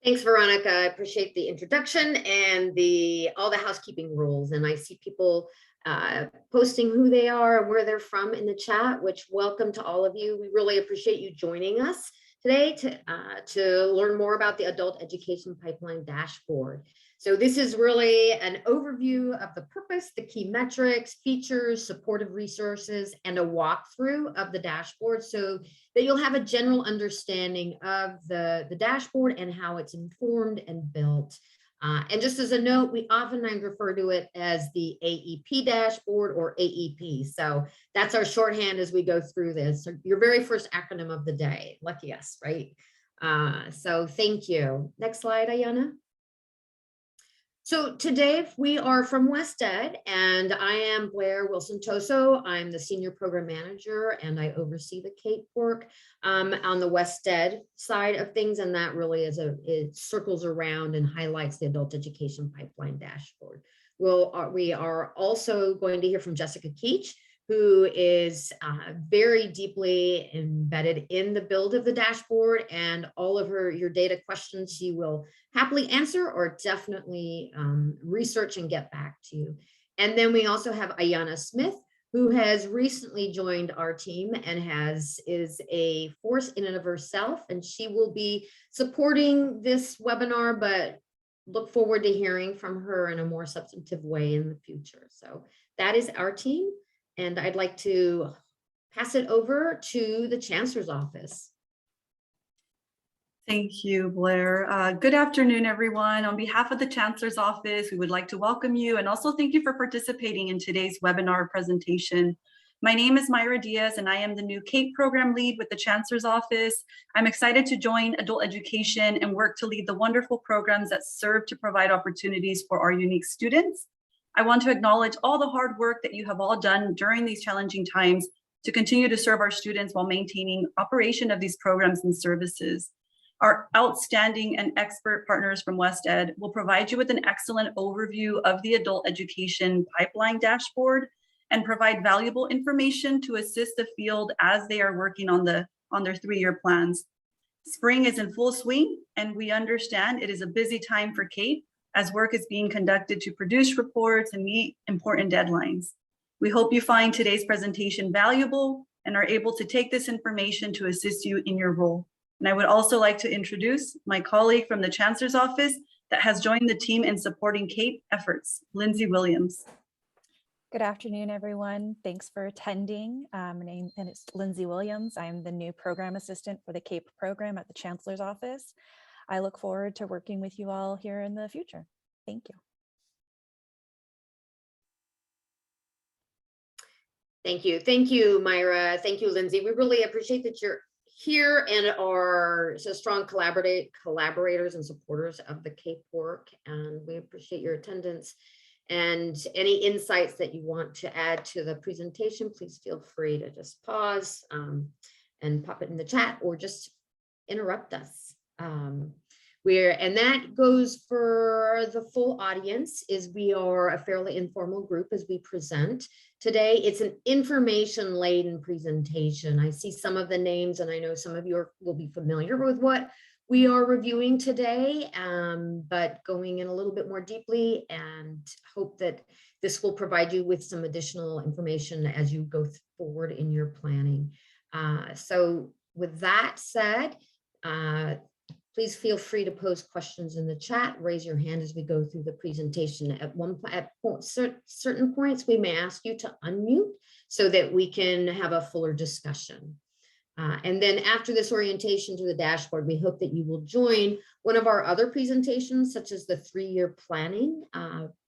Thanks, Veronica. I appreciate the introduction and all the housekeeping rules. And I see people posting who they are and where they're from in the chat, which welcome to all of you. We really appreciate you joining us today to learn more about the Adult Education Pipeline Dashboard. So this is really an overview of the purpose, the key metrics, features, supportive resources, and a walkthrough of the dashboard so that you'll have a general understanding of the dashboard and how it's informed and built. And just as a note, we oftentimes refer to it as the AEP dashboard or AEP. So that's our shorthand as we go through this. So your very first acronym of the day. Lucky us, right? So thank you. Next slide, Ayana. So today we are from West Ed, and I am Blair Wilson-Toso. I'm the Senior Program Manager, and I oversee the CAPE work on the West Ed side of things, and that really it circles around and highlights the Adult Education Pipeline Dashboard. We are also going to hear from Jessica Keach, who is very deeply embedded in the build of the dashboard, and all of your data questions she will happily answer or definitely research and get back to you. And then we also have Ayana Smith, who has recently joined our team and is a force in and of herself, and she will be supporting this webinar, but look forward to hearing from her in a more substantive way in the future. So that is our team. And I'd like to pass it over to the Chancellor's office. Thank you, Blair. Good afternoon, everyone. On behalf of the Chancellor's office, we would like to welcome you and also thank you for participating in today's webinar presentation. My name is Myra Diaz, and I am the new CAPE program lead with the Chancellor's office. I'm excited to join adult education and work to lead the wonderful programs that serve to provide opportunities for our unique students. I want to acknowledge all the hard work that you have all done during these challenging times to continue to serve our students while maintaining operation of these programs and services. Our outstanding and expert partners from West Ed will provide you with an excellent overview of the Adult Education Pipeline Dashboard and provide valuable information to assist the field as they are working on their 3-year plans. Spring is in full swing, and we understand it is a busy time for CAPE as work is being conducted to produce reports and meet important deadlines. We hope you find today's presentation valuable and are able to take this information to assist you in your role. And I would also like to introduce my colleague from the Chancellor's office that has joined the team in supporting CAPE efforts, Lindsay Williams. Good afternoon, everyone. Thanks for attending. My name is Lindsay Williams. I'm the new program assistant for the CAPE program at the Chancellor's office. I look forward to working with you all here in the future. Thank you. Thank you. Thank you, Myra. Thank you, Lindsay. We really appreciate that you're here and are so strong collaborators and supporters of the CAPE work. And we appreciate your attendance and any insights that you want to add to the presentation. Please feel free to just pause and pop it in the chat or just interrupt us. And that goes for the full audience. We are a fairly informal group as we present today. It's an information laden presentation. I see some of the names, and I know some of you will be familiar with what we are reviewing today, but going in a little bit more deeply, and hope that this will provide you with some additional information as you go forward in your planning. So with that said, please feel free to pose questions in the chat, raise your hand as we go through the presentation. At certain points, we may ask you to unmute so that we can have a fuller discussion. And then after this orientation to the dashboard, we hope that you will join one of our other presentations, such as the 3-year planning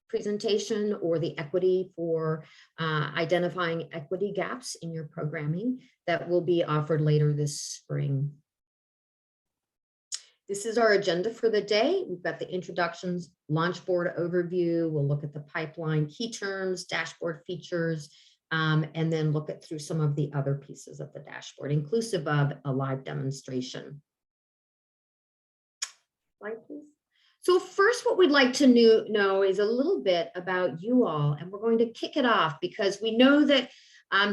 presentation or the equity for identifying equity gaps in your programming that will be offered later this spring. This is our agenda for the day. We've got the introductions, launch board overview. We'll look at the pipeline key terms, dashboard features, and then look through some of the other pieces of the dashboard, inclusive of a live demonstration. Slide, please. So first, what we'd like to know is a little bit about you all, and we're going to kick it off because we know that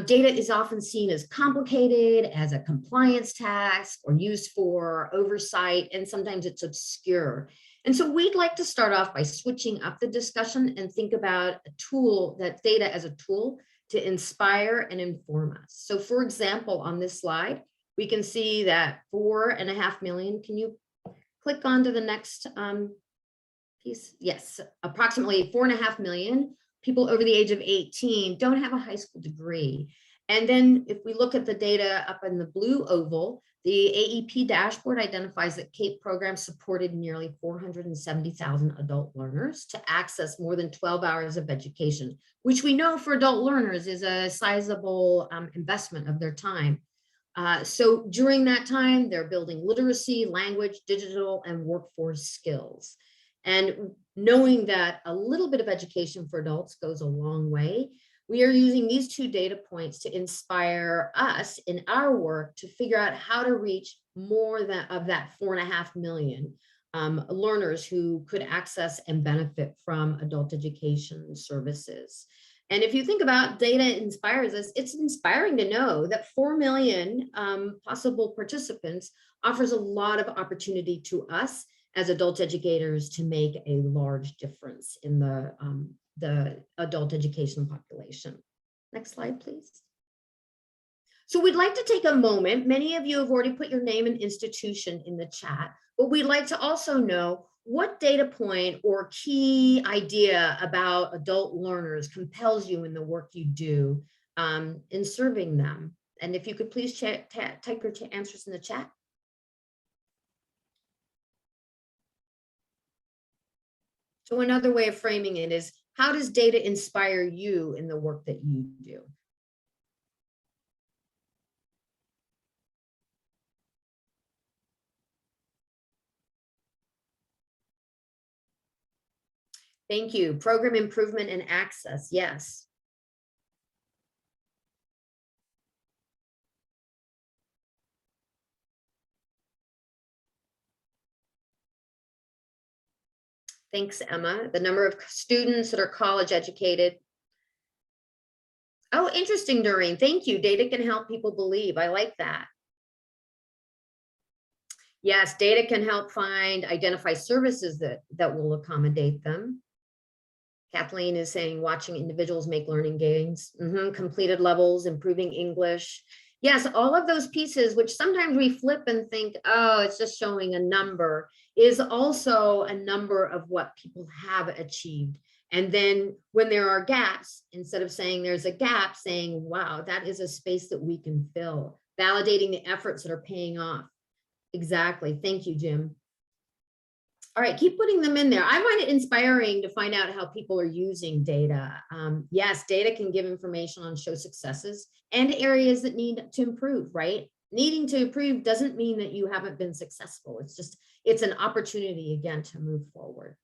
Data is often seen as complicated, as a compliance task, or used for oversight, and sometimes it's obscure. And so we'd like to start off by switching up the discussion and think about a tool, that data as a tool to inspire and inform us. So for example, on this slide, we can see that 4.5 million, can you click on to the next piece? Yes, approximately 4.5 million people over the age of 18 don't have a high school degree. And then if we look at the data up in the blue oval, the AEP dashboard identifies that CAPE programs supported nearly 470,000 adult learners to access more than 12 hours of education, which we know for adult learners is a sizable investment of their time. So during that time, they're building literacy, language, digital, and workforce skills. And knowing that a little bit of education for adults goes a long way, we are using these two data points to inspire us in our work to figure out how to reach more of that 4.5 million learners who could access and benefit from adult education services. And if you think about data inspires us, it's inspiring to know that 4 million possible participants offers a lot of opportunity to us as adult educators to make a large difference in the adult education population. Next slide, please. So we'd like to take a moment. Many of you have already put your name and institution in the chat, but we'd like to also know what data point or key idea about adult learners compels you in the work you do in serving them. And if you could please type your answers in the chat. So another way of framing it is, how does data inspire you in the work that you do? Thank you. Program improvement and access. Yes. Thanks, Emma. The number of students that are college educated. Oh, interesting, Doreen. Thank you. Data can help people believe. I like that. Yes, data can help identify services that will accommodate them. Kathleen is saying watching individuals make learning gains, completed levels, improving English. Yes, all of those pieces, which sometimes we flip and think, oh, it's just showing a number, is also a number of what people have achieved. And then when there are gaps, instead of saying there's a gap, saying, wow, that is a space that we can fill, validating the efforts that are paying off. Exactly. Thank you, Jim. All right, keep putting them in there. I find it inspiring to find out how people are using data. Yes, data can give information on show successes and areas that need to improve, right? Needing to improve doesn't mean that you haven't been successful. It's an opportunity again to move forward.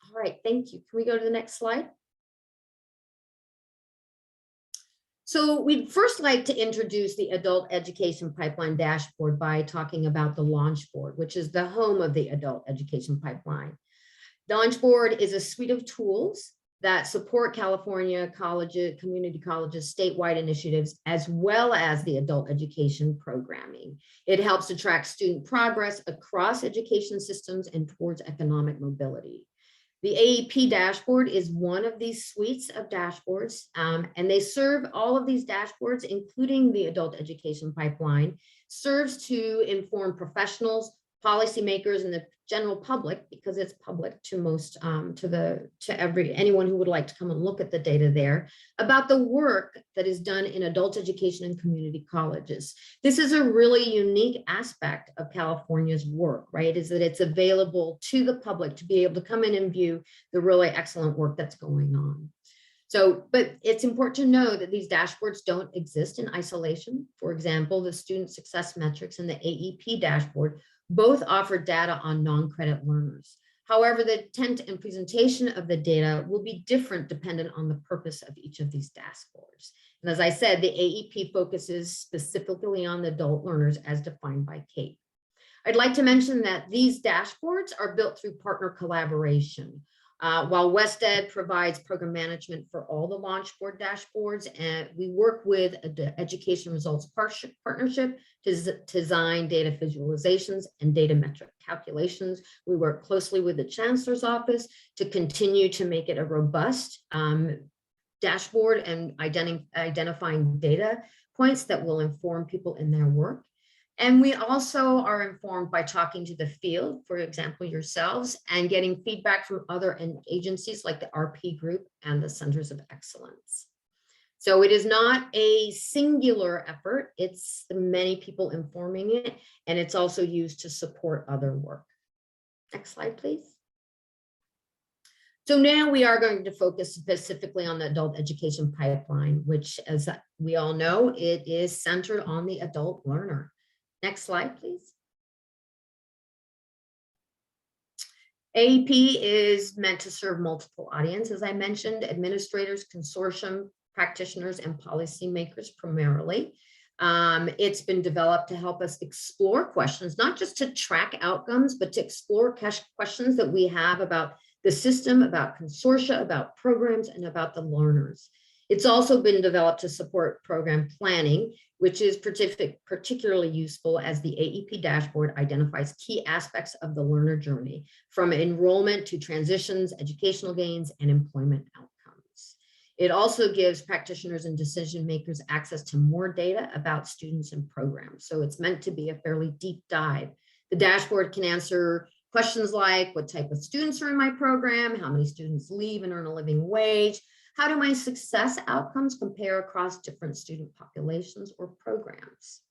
All right, thank you. Can we go to the next slide? So we'd first like to introduce the Adult Education Pipeline Dashboard by talking about the Launch Board, which is the home of the Adult Education Pipeline. The Launch Board is a suite of tools that support California colleges, community colleges, statewide initiatives, as well as the adult education programming. It helps to track student progress across education systems and towards economic mobility. The AEP dashboard is one of these suites of dashboards, and they serve all of these dashboards, including the adult education pipeline, serves to inform professionals, policymakers, and the general public, because it's public to most, anyone who would like to come and look at the data there, about the work that is done in adult education and community colleges. This is a really unique aspect of California's work, right? Is that it's available to the public to be able to come in and view the really excellent work that's going on. So, but it's important to know that these dashboards don't exist in isolation. For example, the student success metrics and the AEP dashboard both offer data on non-credit learners. However, the intent and presentation of the data will be different dependent on the purpose of each of these dashboards. And as I said, the AEP focuses specifically on the adult learners as defined by CAPE. I'd like to mention that these dashboards are built through partner collaboration. While WestEd provides program management for all the Launchboard dashboards, and we work with the Education Results Partnership to design data visualizations and data metric calculations. We work closely with the Chancellor's Office to continue to make it a robust dashboard and identifying data points that will inform people in their work. And we also are informed by talking to the field, for example, yourselves, and getting feedback from other agencies like the RP Group and the Centers of Excellence. So it is not a singular effort, it's the many people informing it, and it's also used to support other work. Next slide, please. So now we are going to focus specifically on the adult education pipeline, which, as we all know, it is centered on the adult learner. Next slide, please. AEP is meant to serve multiple audiences, as I mentioned, administrators, consortium, practitioners, and policymakers primarily. It's been developed to help us explore questions, not just to track outcomes, but to explore questions that we have about the system, about consortia, about programs, and about the learners. It's also been developed to support program planning, which is particularly useful as the AEP dashboard identifies key aspects of the learner journey, from enrollment to transitions, educational gains, and employment outcomes. It also gives practitioners and decision makers access to more data about students and programs. So it's meant to be a fairly deep dive. The dashboard can answer questions like, what type of students are in my program? How many students leave and earn a living wage? How do my success outcomes compare across different student populations or programs?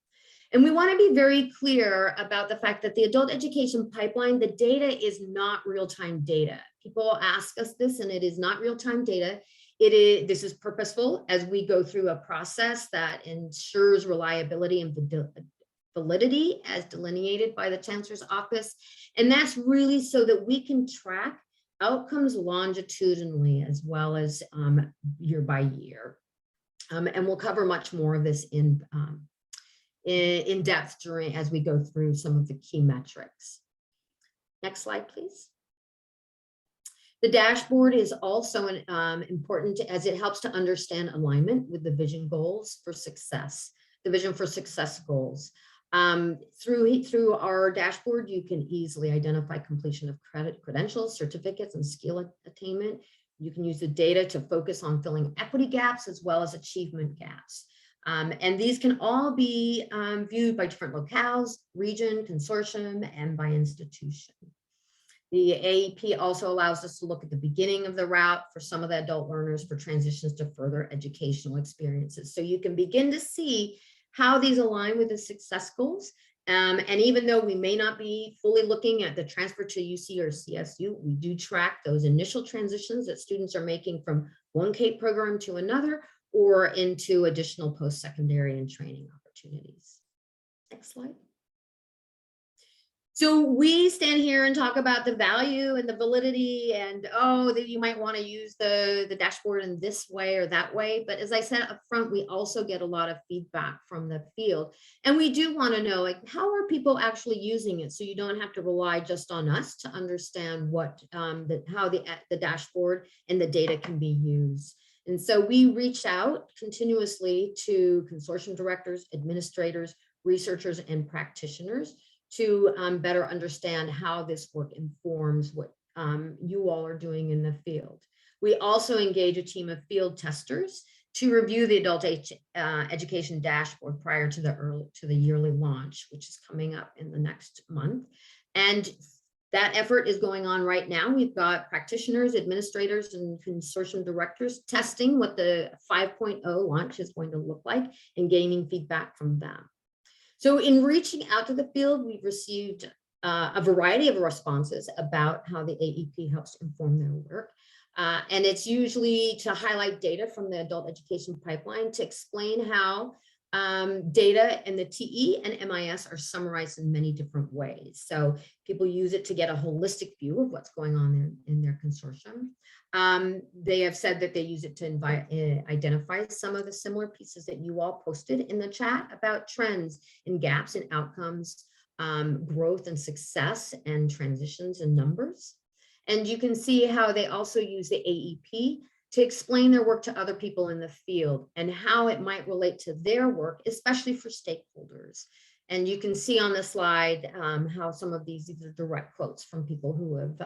And we want to be very clear about the fact that the adult education pipeline, the data is not real-time data. People ask us this, and it is not real-time data. This is purposeful as we go through a process that ensures reliability and validity as delineated by the Chancellor's Office. And that's really so that we can track outcomes longitudinally as well as year by year. And we'll cover much more of this in depth as we go through some of the key metrics. Next slide, please. The dashboard is also important as it helps to understand alignment with the vision goals for success, the vision for success goals. Through our dashboard, you can easily identify completion of credentials, certificates, and skill attainment. You can use the data to focus on filling equity gaps as well as achievement gaps. And these can all be viewed by different locales, region, consortium, and by institution. The AEP also allows us to look at the beginning of the route for some of the adult learners for transitions to further educational experiences. So you can begin to see how these align with the success goals. And even though we may not be fully looking at the transfer to UC or CSU, we do track those initial transitions that students are making from one CAPE program to another or into additional post-secondary and training opportunities. Next slide. So we stand here and talk about the value and the validity and, oh, that you might want to use the dashboard in this way or that way. But as I said up front, we also get a lot of feedback from the field. And we do want to know, like, how are people actually using it? So you don't have to rely just on us to understand what how the dashboard and the data can be used. And so we reach out continuously to consortium directors, administrators, researchers, and practitioners to better understand how this work informs what you all are doing in the field. We also engage a team of field testers to review the adult education dashboard prior to the yearly launch, which is coming up in the next month. And that effort is going on right now. We've got practitioners, administrators, and consortium directors testing what the 5.0 launch is going to look like and gaining feedback from them. So in reaching out to the field, we've received a variety of responses about how the AEP helps inform their work. And it's usually to highlight data from the adult education pipeline to explain how data and the TE and MIS are summarized in many different ways. So people use it to get a holistic view of what's going on in their consortium. They have said that they use it to identify some of the similar pieces that you all posted in the chat about trends and gaps in outcomes, growth and success, and transitions and numbers. And you can see how they also use the AEP to explain their work to other people in the field and how it might relate to their work, especially for stakeholders. And you can see on the slide how some of these are direct quotes from people who have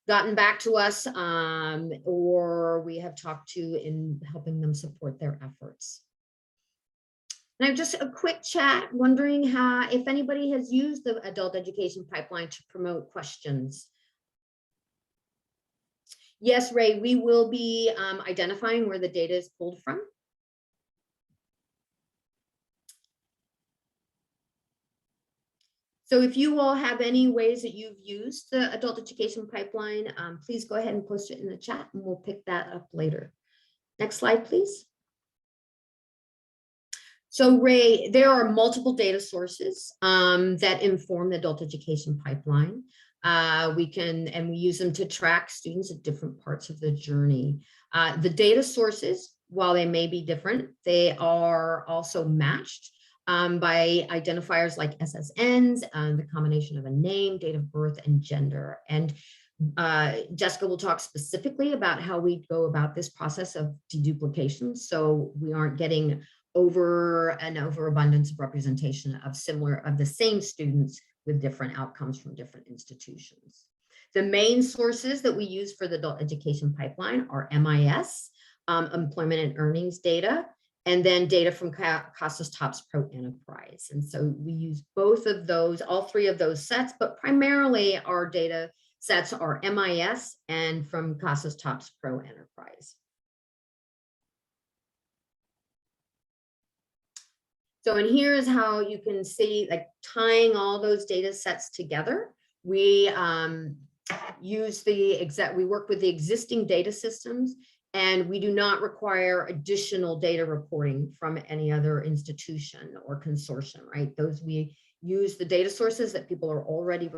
gotten back to us or we have talked to in helping them support their efforts. Now, just a quick chat, wondering if anybody has used the adult education pipeline to promote questions. Yes, Ray, we will be identifying where the data is pulled from. So if you all have any ways that you've used the adult education pipeline, please go ahead and post it in the chat and we'll pick that up later. Next slide, please. So Ray, there are multiple data sources that inform the adult education pipeline. We use them to track students at different parts of the journey. The data sources, while they may be different, they are also matched by identifiers like SSNs, the combination of a name, date of birth, and gender. And Jessica will talk specifically about how we go about this process of deduplication, so we aren't getting overabundance of representation of the same students with different outcomes from different institutions. The main sources that we use for the adult education pipeline are MIS, employment and earnings data, and then data from CASAS TOPS Pro Enterprise. And so we use both of those, all three of those sets, but primarily our data sets are MIS and from CASAS TOPS Pro Enterprise. So, and here's how you can see, like, tying all those data sets together. We we work with the existing data systems, and we do not require additional data reporting from any other institution or consortium, right? We use the data sources that people are already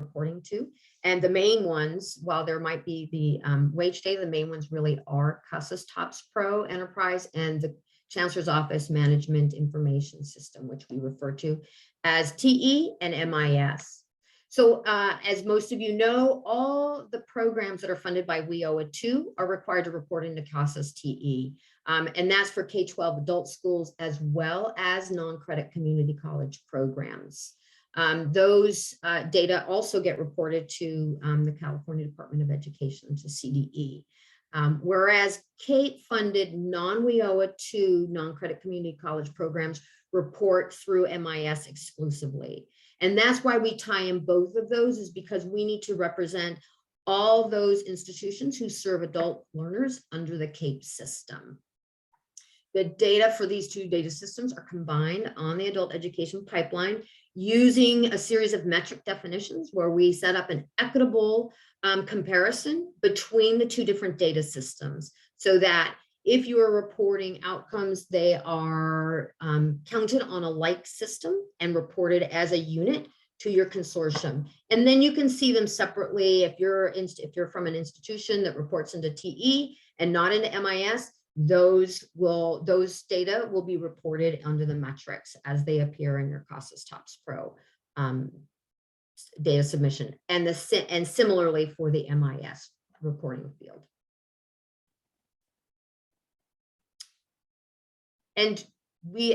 reporting to. And the main ones, while there might be the wage data, the main ones really are CASAS TOPS Pro Enterprise and the Chancellor's Office Management Information System, which we refer to as TE and MIS. So as most of you know, all the programs that are funded by WIOA 2 are required to report into CASAS TE. And that's for K-12 adult schools as well as non-credit community college programs. Those data also get reported to the California Department of Education, to CDE. Whereas CAPE-funded non-WIOA 2 non-credit community college programs report through MIS exclusively. And that's why we tie in both of those, is because we need to represent all those institutions who serve adult learners under the CAPE system. The data for these two data systems are combined on the adult education pipeline using a series of metric definitions where we set up an equitable comparison between the two different data systems, so that if you are reporting outcomes, they are counted on a like system and reported as a unit to your consortium. And then you can see them separately. If you're from an institution that reports into TE and not into MIS, those data will be reported under the metrics as they appear in your CASAS TOPS Pro data submission, and similarly for the MIS reporting field. And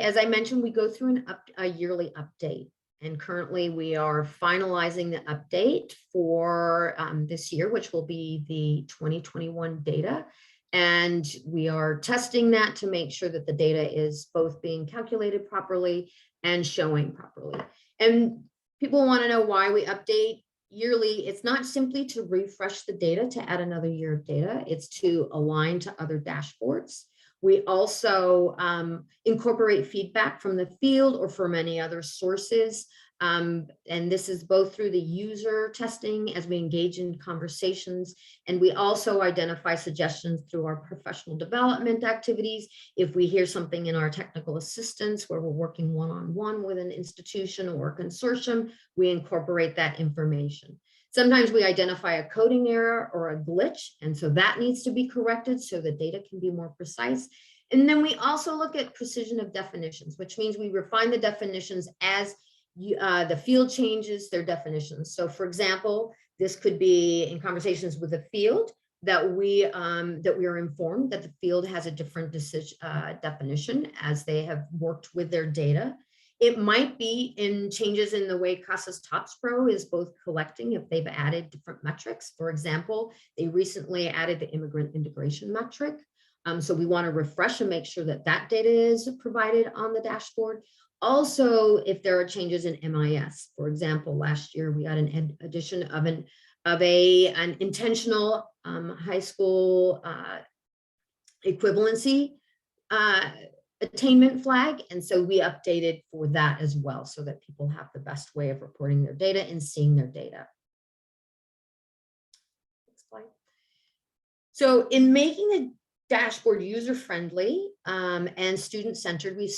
as I mentioned, we go through a yearly update, and currently we are finalizing the update for this year, which will be the 2021 data. And we are testing that to make sure that the data is both being calculated properly and showing properly. And people want to know why we update yearly. It's not simply to refresh the data to add another year of data. It's to align to other dashboards. We also incorporate feedback from the field or from any other sources. And this is both through the user testing as we engage in conversations. And we also identify suggestions through our professional development activities. If we hear something in our technical assistance where we're working one-on-one with an institution or a consortium, we incorporate that information. Sometimes we identify a coding error or a glitch, and so that needs to be corrected so the data can be more precise. And then we also look at precision of definitions, which means we refine the definitions as the field changes their definitions. So for example, this could be in conversations with the field that we are informed that the field has a different definition as they have worked with their data. It might be in changes in the way CASA's TOPS Pro is both collecting if they've added different metrics. For example, they recently added the immigrant integration metric. So we want to refresh and make sure that that data is provided on the dashboard. Also, if there are changes in MIS, for example, last year we got an addition of an intentional high school equivalency attainment flag. And so we updated for that as well so that people have the best way of reporting their data and seeing their data. Next slide. So in making the dashboard user-friendly and student-centered, we've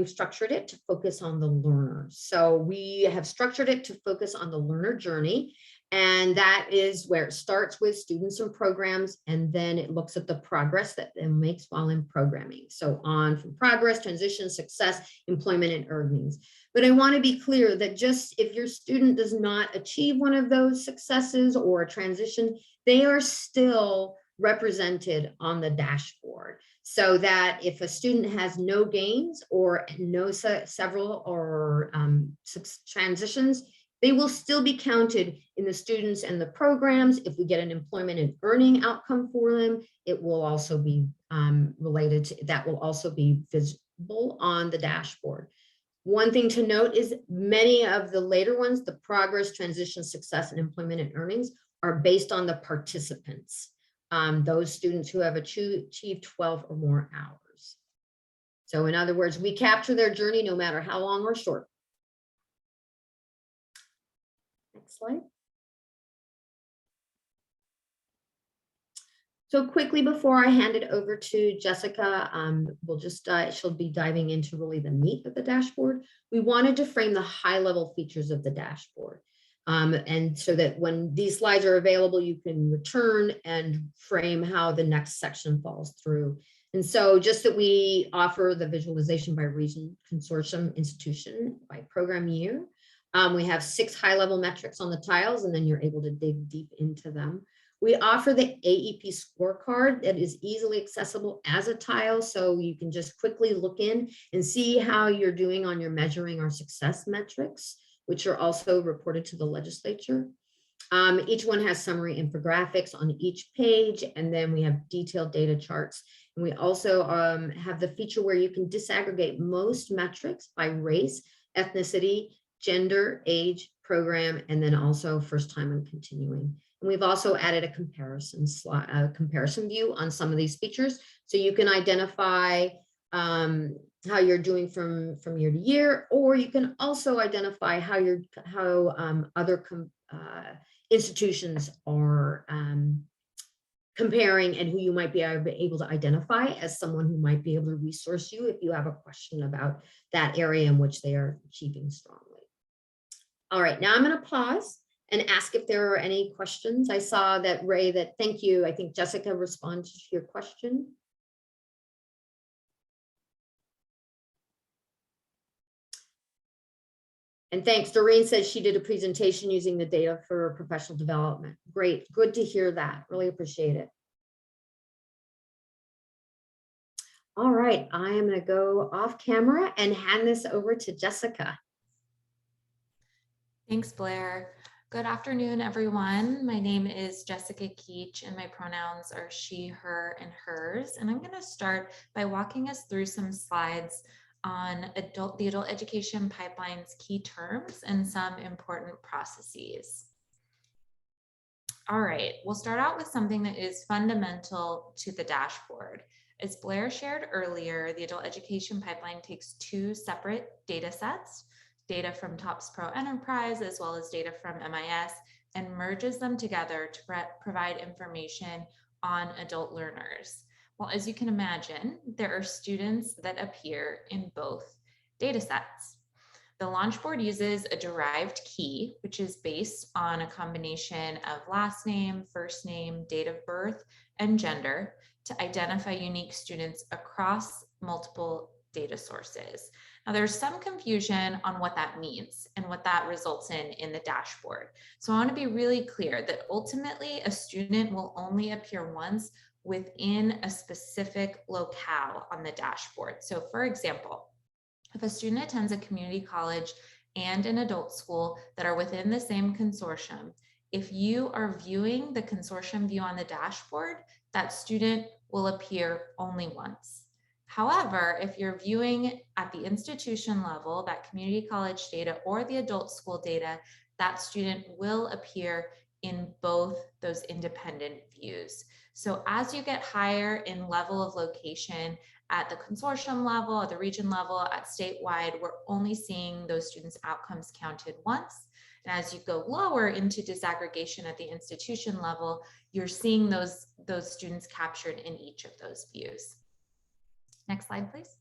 structured it to focus on the learner. So we have structured it to focus on the learner journey. And that is where it starts with students and programs, and then it looks at the progress that it makes while in programming. So on from progress, transition, success, employment, and earnings. But I want to be clear that just if your student does not achieve one of those successes or a transition, they are still represented on the dashboard, so that if a student has no gains or no several or transitions, they will still be counted in the students and the programs. If we get an employment and earning outcome for them, it will also be related to, that will also be visible on the dashboard. One thing to note is many of the later ones, the progress, transition, success, and employment and earnings, are based on the participants, those students who have achieved 12 or more hours. So in other words, we capture their journey no matter how long or short. Next slide. So quickly before I hand it over to Jessica, we'll just she'll be diving into really the meat of the dashboard. We wanted to frame the high-level features of the dashboard. And so that when these slides are available, you can return and frame how the next section falls through. And so just that we offer the visualization by region, consortium, institution, by program year. We have 6 high-level metrics on the tiles, and then you're able to dig deep into them. We offer the AEP scorecard that is easily accessible as a tile, so you can just quickly look in and see how you're doing on your measuring our success metrics, which are also reported to the legislature. Each one has summary infographics on each page, and then we have detailed data charts. And we also have the feature where you can disaggregate most metrics by race, ethnicity, gender, age, program, and then also first time and continuing. And we've also added a comparison view on some of these features, so you can identify how you're doing from year to year, or you can also identify how other institutions are comparing, and who you might be able to identify as someone who might be able to resource you if you have a question about that area in which they are achieving strongly. All right, now I'm going to pause and ask if there are any questions. I saw that Ray, thank you. I think Jessica responded to your question. And thanks, Doreen says she did a presentation using the data for professional development. Great, good to hear that. Really appreciate it. All right, I am going to go off camera and hand this over to Jessica. Thanks, Blair. Good afternoon, everyone. My name is Jessica Keach, and my pronouns are she, her, and hers. And I'm going to start by walking us through some slides on the adult education pipeline's key terms and some important processes. All right, we'll start out with something that is fundamental to the dashboard. As Blair shared earlier, the adult education pipeline takes 2 separate data sets, data from TOPS Pro Enterprise as well as data from MIS, and merges them together to provide information on adult learners. Well, as you can imagine, there are students that appear in both data sets. The Launchboard uses a derived key, which is based on a combination of last name, first name, date of birth, and gender to identify unique students across multiple data sources. Now, there's some confusion on what that means and what that results in the dashboard. So I want to be really clear that ultimately a student will only appear once within a specific locale on the dashboard. So for example, if a student attends a community college and an adult school that are within the same consortium, if you are viewing the consortium view on the dashboard, that student will appear only once. However, if you're viewing at the institution level, that community college data or the adult school data, that student will appear in both those independent views. So as you get higher in level of location at the consortium level, at the region level, at statewide, we're only seeing those students' outcomes counted once. And as you go lower into disaggregation at the institution level, you're seeing those students captured in each of those views. Next slide, please.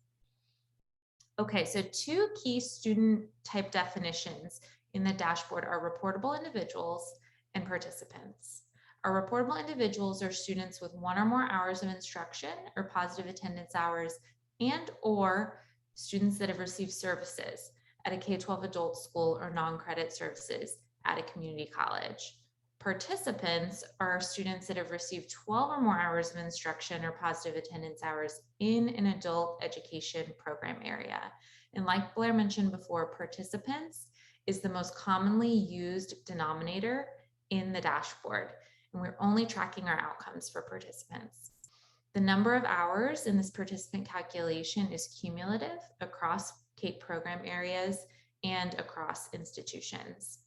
Okay, so two key student type definitions in the dashboard are reportable individuals and participants. Our reportable individuals are students with 1 or more hours of instruction or positive attendance hours, and or students that have received services at a K-12 adult school or non-credit services at a community college. Participants are students that have received 12 or more hours of instruction or positive attendance hours in an adult education program area. And like Blair mentioned before, participants is the most commonly used denominator in the dashboard, and we're only tracking our outcomes for participants. The number of hours in this participant calculation is cumulative across CAPE program areas and across institutions.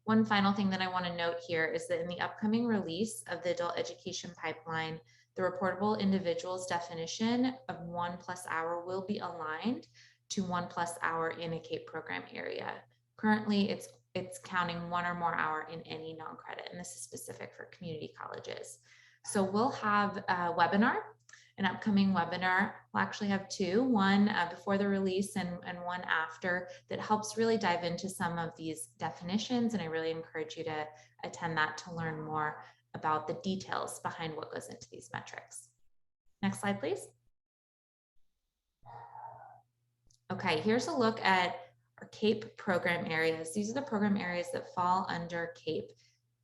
One final thing that I want to note here is that in the upcoming release of the adult education pipeline, the reportable individuals definition of 1+ hour will be aligned to 1+ hour in a CAPE program area. Currently, it's counting 1 or more hour in any non-credit, and this is specific for community colleges. So we'll have a webinar, an upcoming webinar. We'll actually have two, one before the release and one after, that helps really dive into some of these definitions, and I really encourage you to attend that to learn more about the details behind what goes into these metrics. Next slide, please. Okay, here's a look at our CAPE program areas. These are the program areas that fall under CAPE.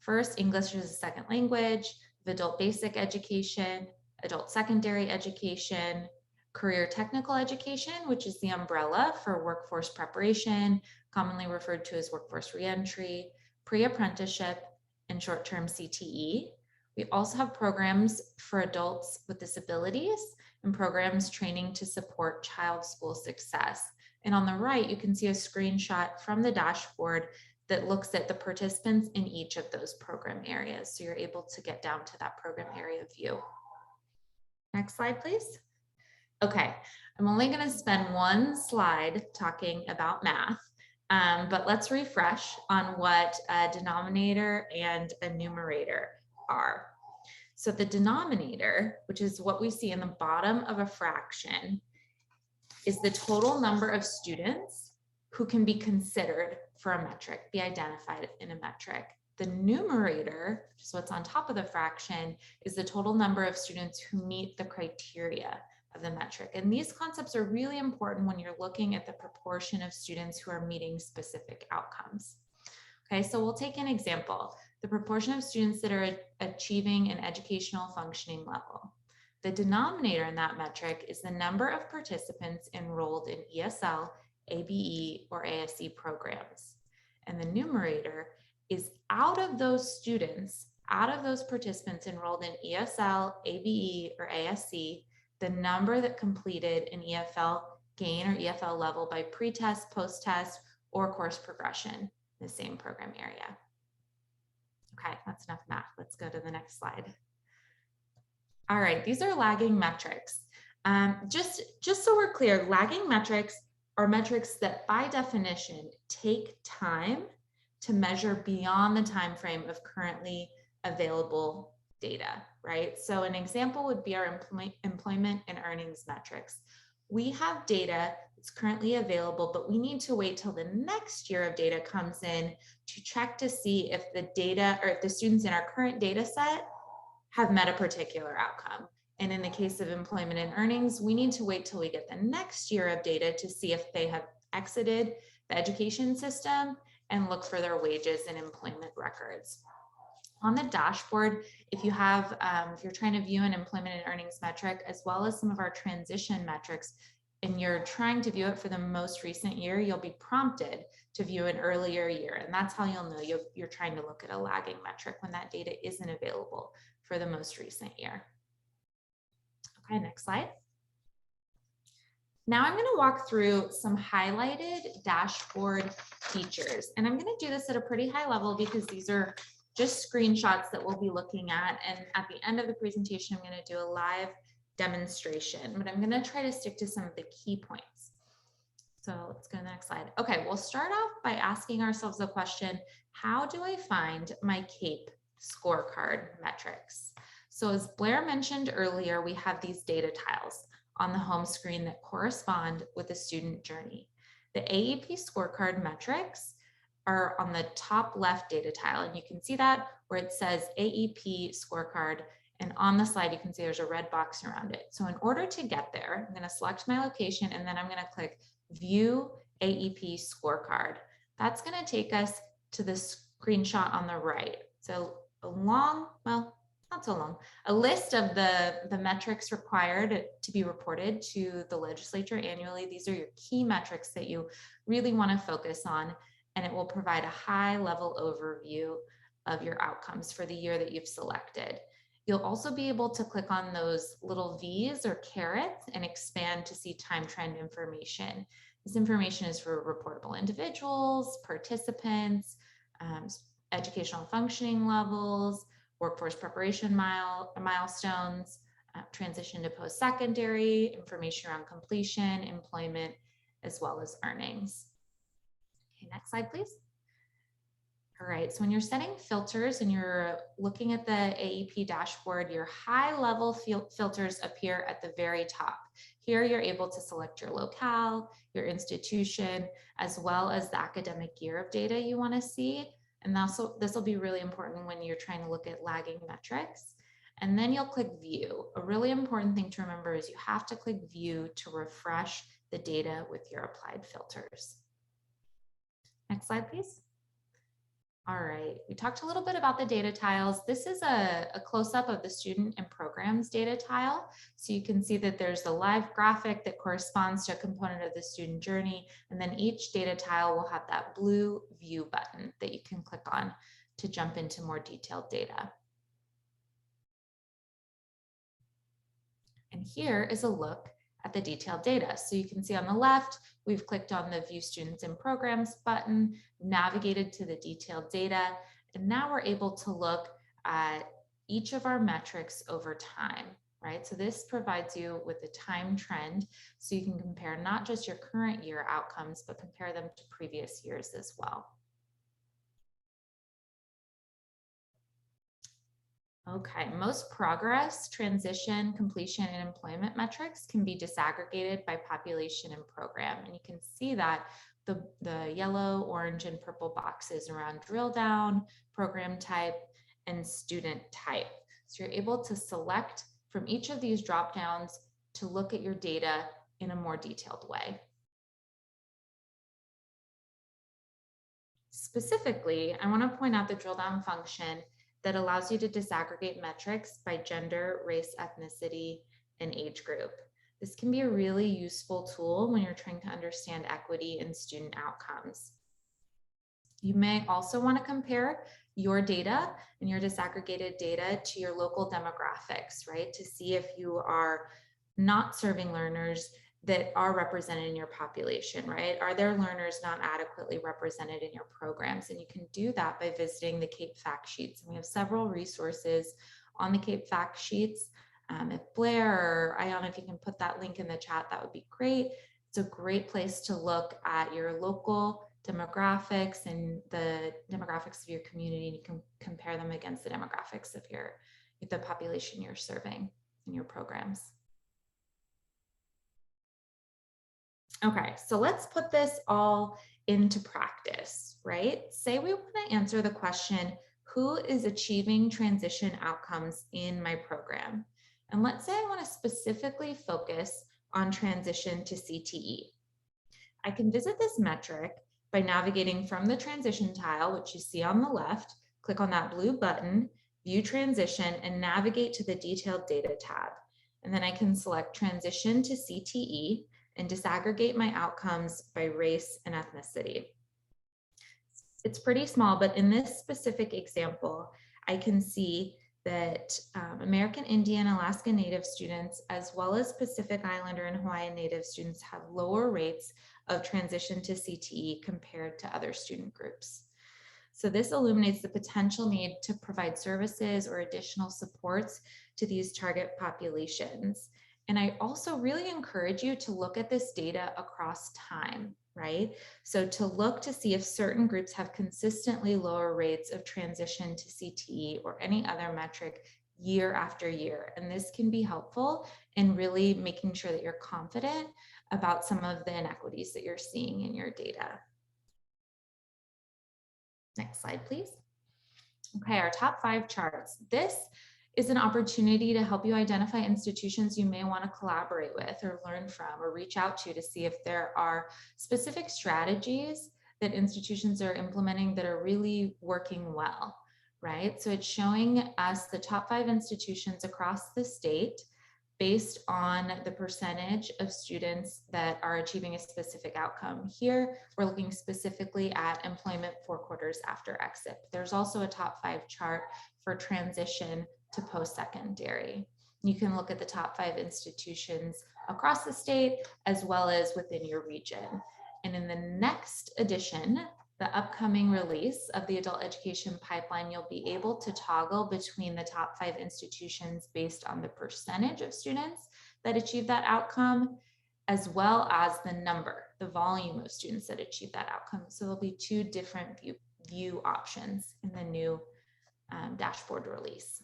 First, English as a second language, adult basic education, adult secondary education, career technical education, which is the umbrella for workforce preparation, commonly referred to as workforce reentry, pre-apprenticeship, and short-term CTE. We also have programs for adults with disabilities and programs training to support child school success. And on the right, you can see a screenshot from the dashboard that looks at the participants in each of those program areas. So you're able to get down to that program area view. Next slide, please. Okay, I'm only going to spend one slide talking about math, but let's refresh on what a denominator and a numerator are. So the denominator, which is what we see in the bottom of a fraction, is the total number of students who can be considered for a metric, be identified in a metric. The numerator, which is what's on top of the fraction, is the total number of students who meet the criteria of the metric. And these concepts are really important when you're looking at the proportion of students who are meeting specific outcomes. Okay, so we'll take an example. The proportion of students that are achieving an educational functioning level. The denominator in that metric is the number of participants enrolled in ESL, ABE, or ASE programs. And the numerator is out of those students, out of those participants enrolled in ESL, ABE, or ASE, the number that completed an EFL gain or EFL level by pre-test, post-test, or course progression in the same program area. Okay, that's enough math. Let's go to the next slide. All right, these are lagging metrics. Just so we're clear, lagging metrics are metrics that by definition take time to measure beyond the time frame of currently available data, right? So an example would be our employment and earnings metrics. We have data that's currently available, but we need to wait till the next year of data comes in to check to see if the data or if the students in our current data set have met a particular outcome. And in the case of employment and earnings, we need to wait till we get the next year of data to see if they have exited the education system and look for their wages and employment records. On the dashboard, if you have, if you're trying to view an employment and earnings metric, as well as some of our transition metrics, and you're trying to view it for the most recent year, you'll be prompted to view an earlier year. And that's how you'll know you're trying to look at a lagging metric when that data isn't available for the most recent year. Okay, next slide. Now I'm going to walk through some highlighted dashboard features. And I'm going to do this at a pretty high level because these are just screenshots that we'll be looking at. And at the end of the presentation, I'm going to do a live demonstration, but I'm going to try to stick to some of the key points. So let's go to the next slide. Okay, we'll start off by asking ourselves the question, how do I find my CAPE scorecard metrics? So as Blair mentioned earlier, we have these data tiles on the home screen that correspond with the student journey. The AEP scorecard metrics are on the top left data tile, and you can see that where it says AEP scorecard, and on the slide you can see there's a red box around it. So in order to get there, I'm going to select my location and then I'm going to click View AEP Scorecard. That's going to take us to the screenshot on the right. So a long, well, not so long, a list of the metrics required to be reported to the legislature annually. These are your key metrics that you really want to focus on, and it will provide a high-level overview of your outcomes for the year that you've selected. You'll also be able to click on those little V's or carrots and expand to see time trend information. This information is for reportable individuals, participants, educational functioning levels, workforce preparation milestones, transition to post-secondary, information around completion, employment, as well as earnings. Okay, next slide, please. All right, so when you're setting filters and you're looking at the AEP dashboard, your high-level filters appear at the very top. Here you're able to select your locale, your institution, as well as the academic year of data you want to see. And also, this will be really important when you're trying to look at lagging metrics. And then you'll click View. A really important thing to remember is you have to click View to refresh the data with your applied filters. Next slide, please. All right, we talked a little bit about the data tiles. This is a close-up of the student and programs data tile. So you can see that there's a live graphic that corresponds to a component of the student journey. And then each data tile will have that blue view button that you can click on to jump into more detailed data. And here is a look at the detailed data. So you can see on the left, we've clicked on the View Students and Programs button, navigated to the detailed data, and now we're able to look at each of our metrics over time, right? So this provides you with a time trend, so you can compare not just your current year outcomes, but compare them to previous years as well. Okay, most progress, transition, completion, and employment metrics can be disaggregated by population and program. And you can see that the yellow, orange, and purple boxes around drill down, program type, and student type. So you're able to select from each of these drop downs to look at your data in a more detailed way. Specifically, I want to point out the drill down function that allows you to disaggregate metrics by gender, race, ethnicity, and age group. This can be a really useful tool when you're trying to understand equity in student outcomes. You may also want to compare your data and your disaggregated data to your local demographics, right? To see if you are not serving learners that are represented in your population, right? Are there learners not adequately represented in your programs? And you can do that by visiting the CAPE fact sheets. And we have several resources on the CAPE fact sheets. If Blair or Ayana, if you can put that link in the chat, that would be great. It's a great place to look at your local demographics and the demographics of your community, and you can compare them against the demographics of the population you're serving in your programs. Okay, so let's put this all into practice, right? Say we want to answer the question, who is achieving transition outcomes in my program? And let's say I want to specifically focus on transition to CTE. I can visit this metric by navigating from the transition tile, which you see on the left, click on that blue button, view transition, and navigate to the detailed data tab. And then I can select transition to CTE and disaggregate my outcomes by race and ethnicity. It's pretty small, but in this specific example, I can see that American Indian, Alaska Native students, as well as Pacific Islander and Hawaiian Native students have lower rates of transition to CTE compared to other student groups. So this illuminates the potential need to provide services or additional supports to these target populations. And I also really encourage you to look at this data across time, right? So to look to see if certain groups have consistently lower rates of transition to CTE or any other metric year after year. And this can be helpful in really making sure that you're confident about some of the inequities that you're seeing in your data. Next slide, please. Okay, our top 5 charts. This is an opportunity to help you identify institutions you may want to collaborate with or learn from or reach out to see if there are specific strategies that institutions are implementing that are really working well, right? So it's showing us the top 5 institutions across the state based on the percentage of students that are achieving a specific outcome. Here, we're looking specifically at employment 4 quarters after exit. There's also a top 5 chart for transition to post-secondary. You can look at the top 5 institutions across the state as well as within your region. And in the next edition, the upcoming release of the adult education pipeline, you'll be able to toggle between the top 5 institutions based on the percentage of students that achieve that outcome, as well as the number, the volume of students that achieve that outcome. So there'll be 2 different view options in the new dashboard release.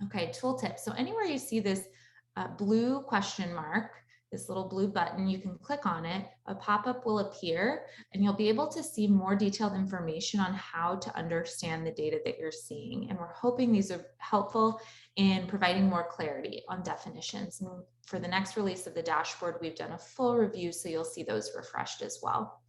Okay, tooltip. So anywhere you see this blue question mark, this little blue button, you can click on it, a pop-up will appear, and you'll be able to see more detailed information on how to understand the data that you're seeing. And we're hoping these are helpful in providing more clarity on definitions. And for the next release of the dashboard, we've done a full review, so you'll see those refreshed as well.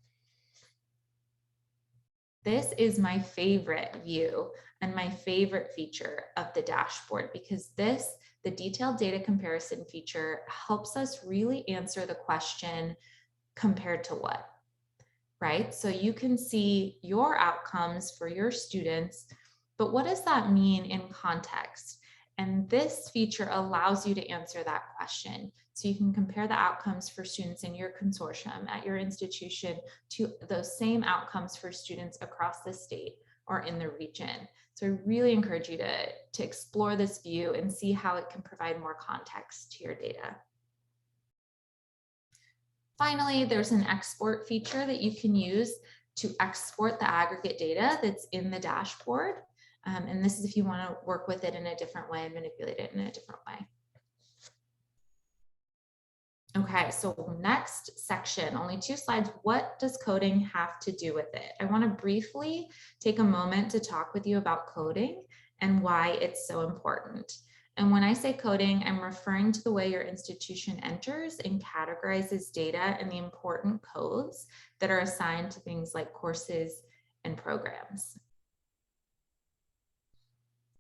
This is my favorite view and my favorite feature of the dashboard, because this, the detailed data comparison feature, helps us really answer the question, compared to what, right? So you can see your outcomes for your students, but what does that mean in context? And this feature allows you to answer that question. So you can compare the outcomes for students in your consortium at your institution to those same outcomes for students across the state or in the region. So I really encourage you to explore this view and see how it can provide more context to your data. Finally, there's an export feature that you can use to export the aggregate data that's in the dashboard. And this is if you want to work with it in a different way and manipulate it in a different way. Okay, so next section, only 2 slides. What does coding have to do with it? I want to briefly take a moment to talk with you about coding and why it's so important. And when I say coding, I'm referring to the way your institution enters and categorizes data and the important codes that are assigned to things like courses and programs.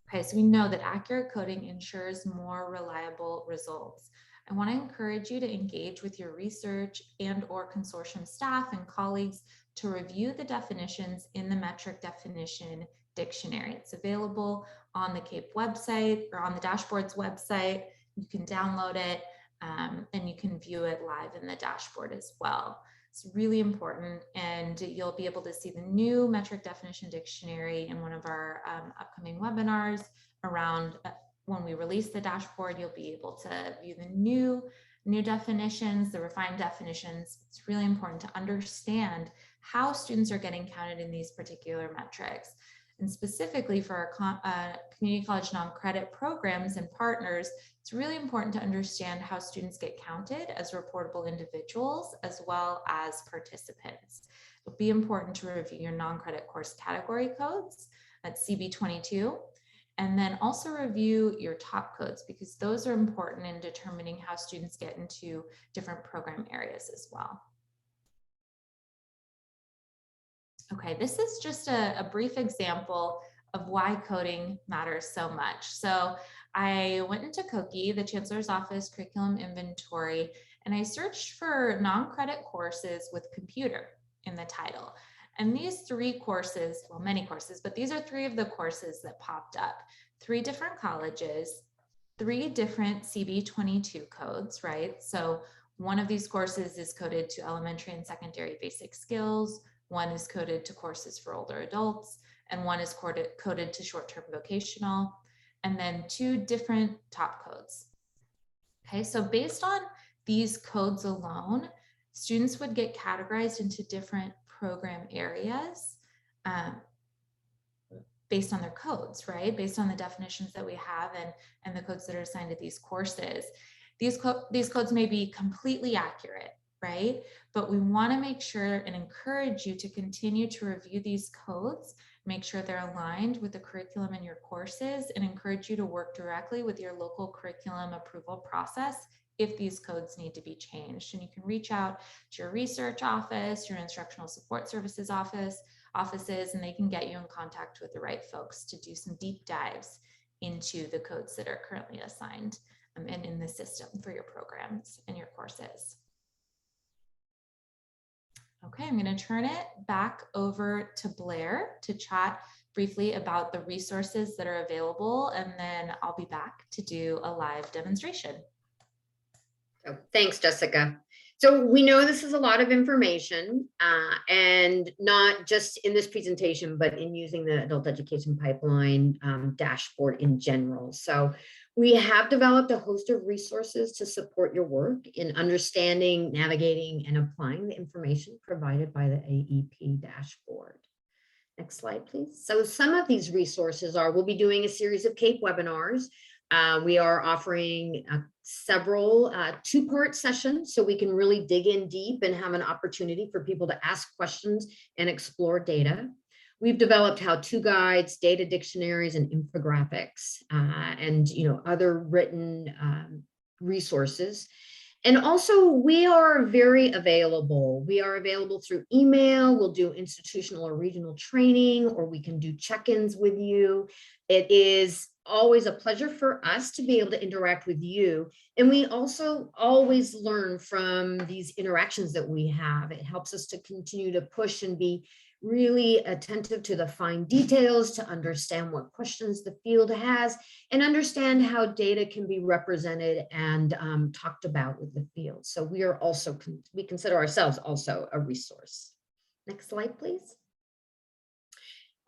Okay, so we know that accurate coding ensures more reliable results. I want to encourage you to engage with your research and/or consortium staff and colleagues to review the definitions in the metric definition dictionary. It's available on the CAPE website or on the dashboard's website. You can download it and you can view it live in the dashboard as well. It's really important, and you'll be able to see the new metric definition dictionary in one of our upcoming webinars around when we release the dashboard. You'll be able to view the new definitions, the refined definitions. It's really important to understand how students are getting counted in these particular metrics. And specifically for our community college non-credit programs and partners, it's really important to understand how students get counted as reportable individuals as well as participants. It'll be important to review your non-credit course category codes at CB22. And then also review your top codes, because those are important in determining how students get into different program areas as well. Okay, this is just a brief example of why coding matters so much. So I went into Koki, the Chancellor's Office Curriculum Inventory, and I searched for non-credit courses with computer in the title. And these 3 courses, well, many courses, but these are 3 of the courses that popped up. 3 different colleges, 3 different CB22 codes, right? So one of these courses is coded to elementary and secondary basic skills. One is coded to courses for older adults, and one is coded to short-term vocational, and then 2 different top codes. Okay, so based on these codes alone, students would get categorized into different program areas based on their codes, right? Based on the definitions that we have and the codes that are assigned to these courses. These codes may be completely accurate, right? But we want to make sure and encourage you to continue to review these codes, make sure they're aligned with the curriculum in your courses, and encourage you to work directly with your local curriculum approval process if these codes need to be changed. And you can reach out to your research office, your instructional support services offices, and they can get you in contact with the right folks to do some deep dives into the codes that are currently assigned and in the system for your programs and your courses. Okay, I'm going to turn it back over to Blair to chat briefly about the resources that are available, and then I'll be back to do a live demonstration. So, thanks, Jessica. So we know this is a lot of information, and not just in this presentation, but in using the adult education pipeline dashboard in general. So we have developed a host of resources to support your work in understanding, navigating, and applying the information provided by the AEP dashboard. Next slide, please. So some of these resources are, we'll be doing a series of CAPE webinars. We are offering several 2-part sessions so we can really dig in deep and have an opportunity for people to ask questions and explore data. We've developed how-to guides, data dictionaries, and infographics, and other written resources. And also, we are very available. We are available through email. We'll do institutional or regional training, or we can do check-ins with you. It is always a pleasure for us to be able to interact with you. And we also always learn from these interactions that we have. It helps us to continue to push and be really attentive to the fine details, to understand what questions the field has, and understand how data can be represented and talked about with the field. So we are also, we consider ourselves also a resource. Next slide, please.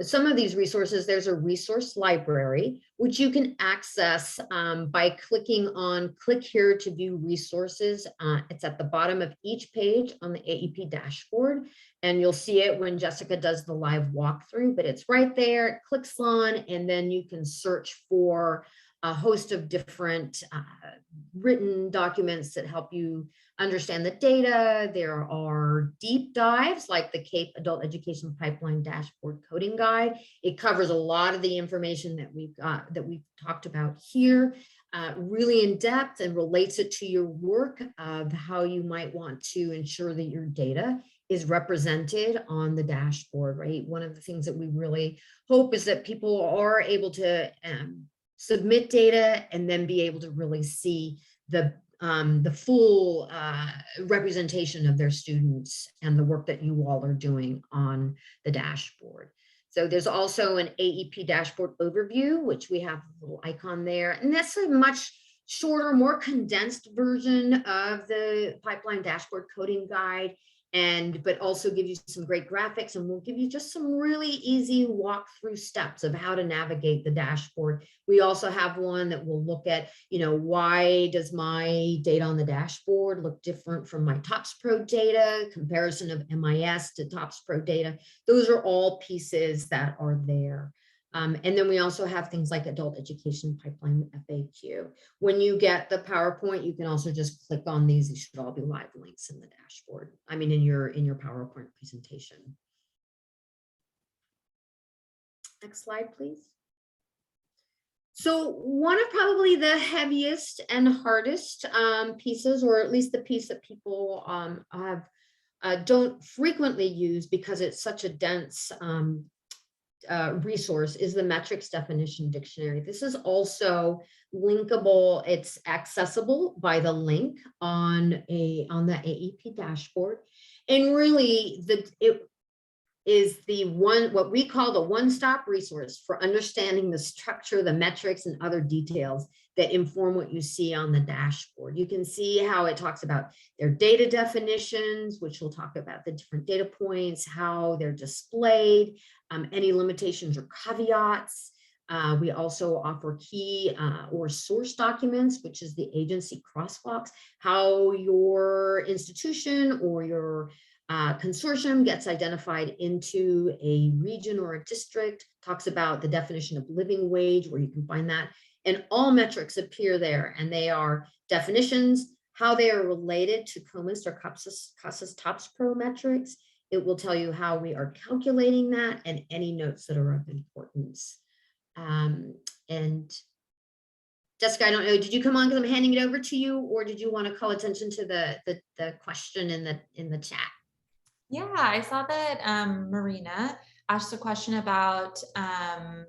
Some of these resources, there's a resource library, which you can access by clicking on click here to view resources. It's at the bottom of each page on the AEP dashboard, and you'll see it when Jessica does the live walkthrough, but it's right there, it clicks on, and then you can search for a host of different written documents that help you understand the data. There are deep dives like the CAPE Adult Education Pipeline Dashboard Coding Guide. It covers a lot of the information that we've talked about here, really in depth, and relates it to your work of how you might want to ensure that your data is represented on the dashboard, right? One of the things that we really hope is that people are able to submit data and then be able to really see the full representation of their students and the work that you all are doing on the dashboard. So there's also an AEP dashboard overview, which we have a little icon there. And that's a much shorter, more condensed version of the pipeline dashboard coding guide, but also give you some great graphics, and we'll give you just some really easy walkthrough steps of how to navigate the dashboard. We also have one that will look at, why does my data on the dashboard look different from my TOPS Pro data, comparison of MIS to TOPS Pro data. Those are all pieces that are there. And then we also have things like Adult Education Pipeline FAQ. When you get the PowerPoint, you can also just click on these. These should all be live links in the dashboard. I mean, in your PowerPoint presentation. Next slide, please. So one of probably the heaviest and hardest pieces, or at least the piece that people don't frequently use because it's such a dense resource, is the metrics definition dictionary. This is also linkable. It's accessible by the link on the AEP dashboard. And really it is what we call the one-stop resource for understanding the structure, the metrics, and other details that inform what you see on the dashboard. You can see how it talks about their data definitions, which will talk about the different data points, how they're displayed, any limitations or caveats. We also offer key or source documents, which is the agency crosswalks, how your institution or your consortium gets identified into a region or a district, talks about the definition of living wage, where you can find that, and all metrics appear there, and they are definitions, how they are related to COMIST or CASAS TOPS Pro metrics. It will tell you how we are calculating that and any notes that are of importance. And Jessica, I don't know, did you come on because I'm handing it over to you, or did you want to call attention to the question in the chat? Yeah, I saw that Marina asked a question about the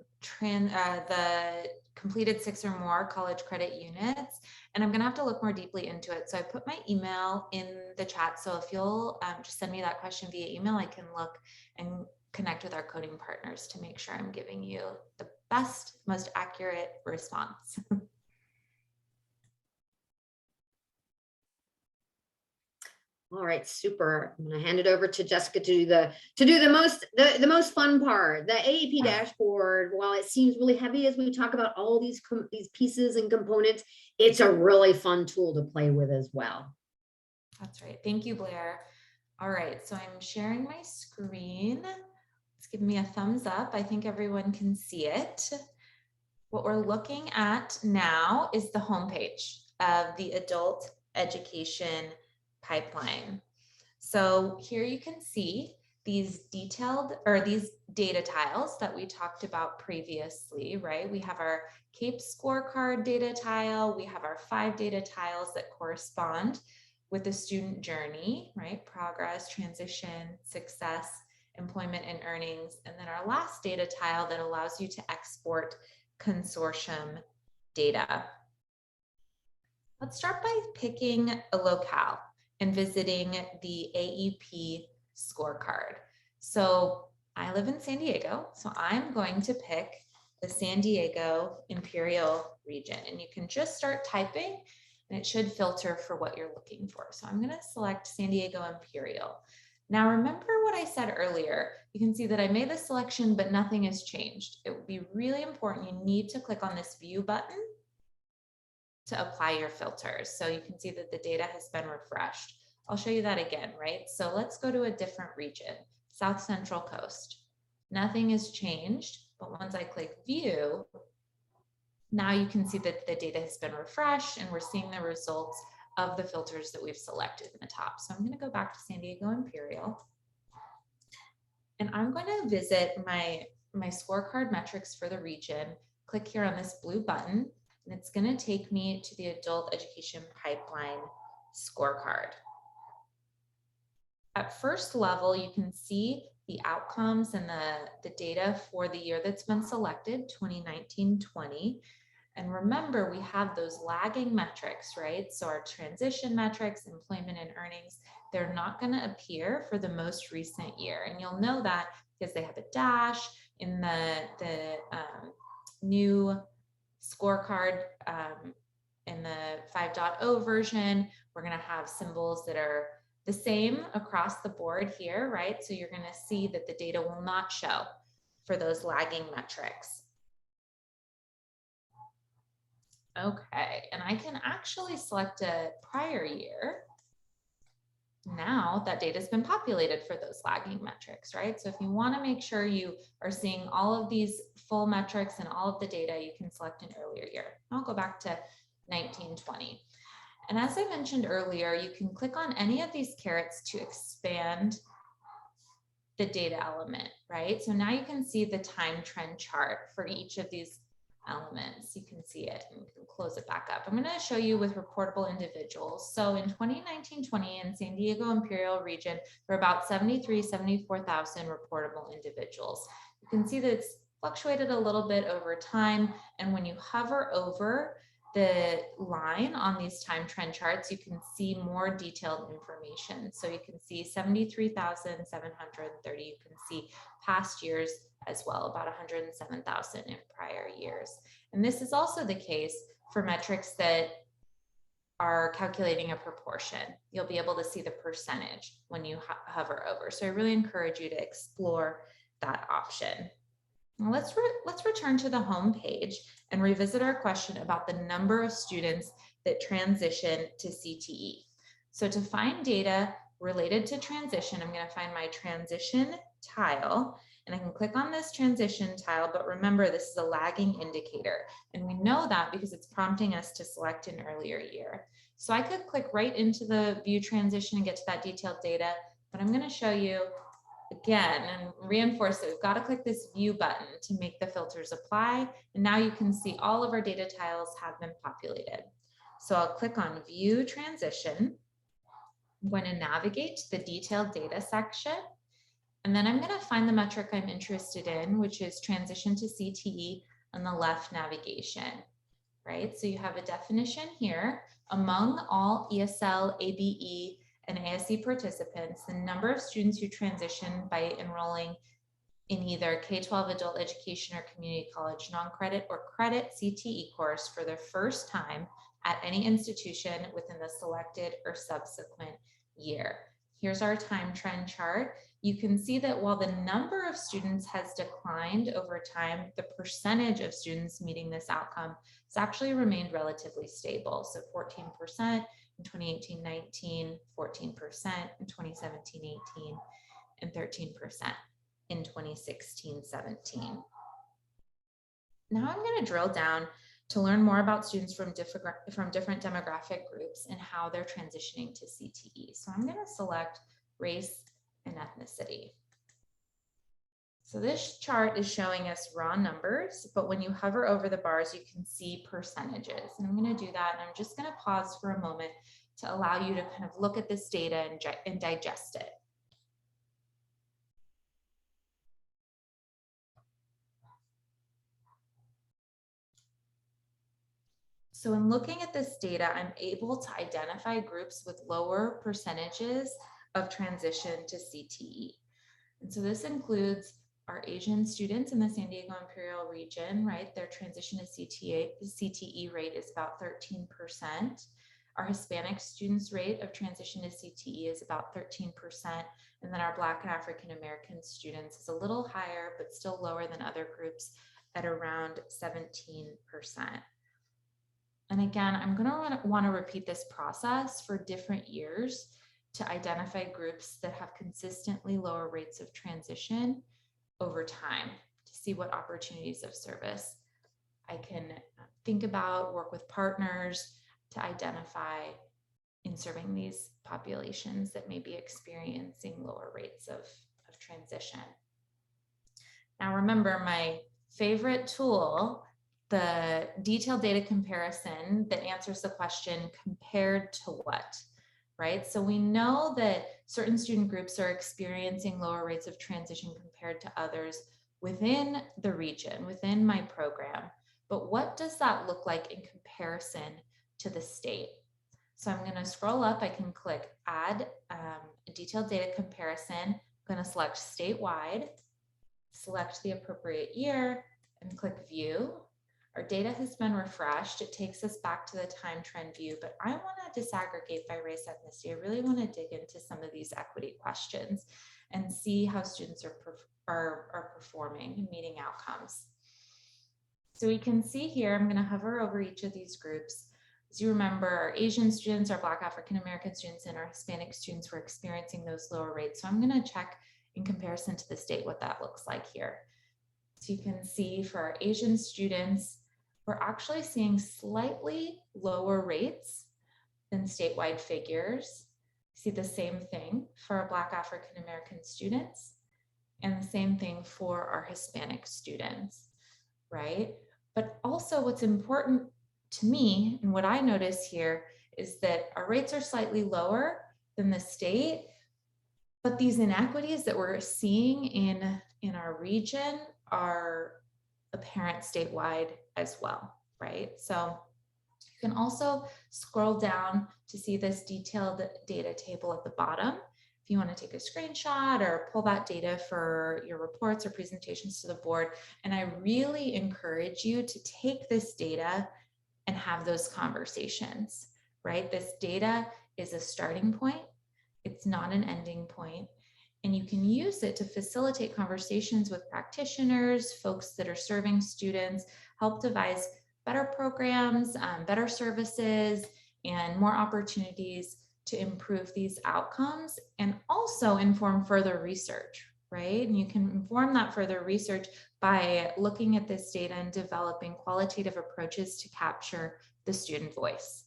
completed 6 or more college credit units, and I'm gonna have to look more deeply into it. So I put my email in the chat. So if you'll just send me that question via email, I can look and connect with our coding partners to make sure I'm giving you the best, most accurate response. All right, super. I'm going to hand it over to Jessica to do the most fun part, the AEP dashboard. While it seems really heavy as we talk about all these pieces and components, it's a really fun tool to play with as well. That's right. Thank you, Blair. All right, so I'm sharing my screen. It's giving me a thumbs up. I think everyone can see it. What we're looking at now is the homepage of the adult education pipeline. So here you can see these these data tiles that we talked about previously, right? We have our CAPE scorecard data tile. We have our 5 data tiles that correspond with the student journey, right? Progress, transition, success, employment and earnings. And then our last data tile that allows you to export consortium data. Let's start by picking a locale and visiting the AEP scorecard. So I live in San Diego, so I'm going to pick the San Diego Imperial region, and you can just start typing and it should filter for what you're looking for. So I'm going to select San Diego Imperial. Now, remember what I said earlier, you can see that I made the selection, but nothing has changed. It would be really important. You need to click on this view button to apply your filters. So you can see that the data has been refreshed. I'll show you that again, right? So let's go to a different region, South Central Coast. Nothing has changed, but once I click view, now you can see that the data has been refreshed and we're seeing the results of the filters that we've selected in the top. So I'm going to go back to San Diego Imperial, and I'm going to visit my scorecard metrics for the region. Click here on this blue button, and it's going to take me to the adult education pipeline scorecard. At first level, you can see the outcomes and the data for the year that's been selected, 2019-20. And remember, we have those lagging metrics, right? So our transition metrics, employment and earnings, they're not going to appear for the most recent year. And you'll know that because they have a dash in the new scorecard in the 5.0 version. We're going to have symbols that are the same across the board here, right? So you're going to see that the data will not show for those lagging metrics. Okay, and I can actually select a prior year. Now that data has been populated for those lagging metrics, right? So if you want to make sure you are seeing all of these full metrics and all of the data, you can select an earlier year. I'll go back to 1920. And as I mentioned earlier, you can click on any of these carets to expand the data element, right? So now you can see the time trend chart for each of these elements. You can see it and we can close it back up. I'm going to show you with reportable individuals. So in 2019-20 in San Diego Imperial region, there were about 74,000 reportable individuals. You can see that it's fluctuated a little bit over time. And when you hover over the line on these time trend charts, you can see more detailed information. So you can see 73,730. You can see past years as well, about 107,000 in prior years. And this is also the case for metrics that are calculating a proportion. You'll be able to see the percentage when you hover over. So I really encourage you to explore that option. Now let's return to the home page and revisit our question about the number of students that transition to CTE. So to find data related to transition, I'm going to find my transition tile, and I can click on this transition tile, but remember this is a lagging indicator, and we know that because it's prompting us to select an earlier year. So I could click right into the view transition and get to that detailed data, but I'm going to show you again and reinforce that we've got to click this view button to make the filters apply. And now you can see all of our data tiles have been populated. So I'll click on view transition. I'm going to navigate to the detailed data section. And then I'm going to find the metric I'm interested in, which is transition to CTE on the left navigation, right? So you have a definition here. Among all ESL, ABE, and ASE participants, the number of students who transition by enrolling in either K-12 adult education or community college non-credit or credit CTE course for the first time at any institution within the selected or subsequent year. Here's our time trend chart. You can see that while the number of students has declined over time, the percentage of students meeting this outcome has actually remained relatively stable. So 14% in 2018-19, 14% in 2017-18, and 13% in 2016-17. Now I'm going to drill down to learn more about students from different demographic groups and how they're transitioning to CTE. So I'm going to select race and ethnicity. So this chart is showing us raw numbers, but when you hover over the bars, you can see percentages. And I'm going to do that. And I'm just going to pause for a moment to allow you to kind of look at this data and digest it. So in looking at this data, I'm able to identify groups with lower percentages of transition to CTE. And so this includes our Asian students in the San Diego Imperial region, right? Their transition to CTE rate is about 13%. Our Hispanic students' rate of transition to CTE is about 13%. And then our Black and African American students is a little higher, but still lower than other groups at around 17%. And again, I'm going to want to repeat this process for different years to identify groups that have consistently lower rates of transition over time to see what opportunities of service I can think about, work with partners to identify in serving these populations that may be experiencing lower rates of transition. Now remember, my favorite tool, the detailed data comparison that answers the question compared to what, right? So we know that certain student groups are experiencing lower rates of transition compared to others within the region, within my program. But what does that look like in comparison to the state? So I'm going to scroll up. I can click add a detailed data comparison. I'm going to select statewide, select the appropriate year, and click view. Our data has been refreshed. It takes us back to the time trend view, but I want to disaggregate by race ethnicity. I really want to dig into some of these equity questions and see how students are performing and meeting outcomes. So we can see here, I'm going to hover over each of these groups. As you remember, our Asian students, our Black African American students, and our Hispanic students were experiencing those lower rates. So I'm going to check in comparison to the state what that looks like here. So you can see for our Asian students, we're actually seeing slightly lower rates than statewide figures. See the same thing for our Black African American students and the same thing for our Hispanic students, right? But also what's important to me and what I notice here is that our rates are slightly lower than the state, but these inequities that we're seeing in our region are apparent statewide as well, right? So you can also scroll down to see this detailed data table at the bottom. If you want to take a screenshot or pull that data for your reports or presentations to the board. And I really encourage you to take this data and have those conversations, right? This data is a starting point. It's not an ending point. And you can use it to facilitate conversations with practitioners, folks that are serving students, help devise better programs, better services, and more opportunities to improve these outcomes, and also inform further research, right? And you can inform that further research by looking at this data and developing qualitative approaches to capture the student voice.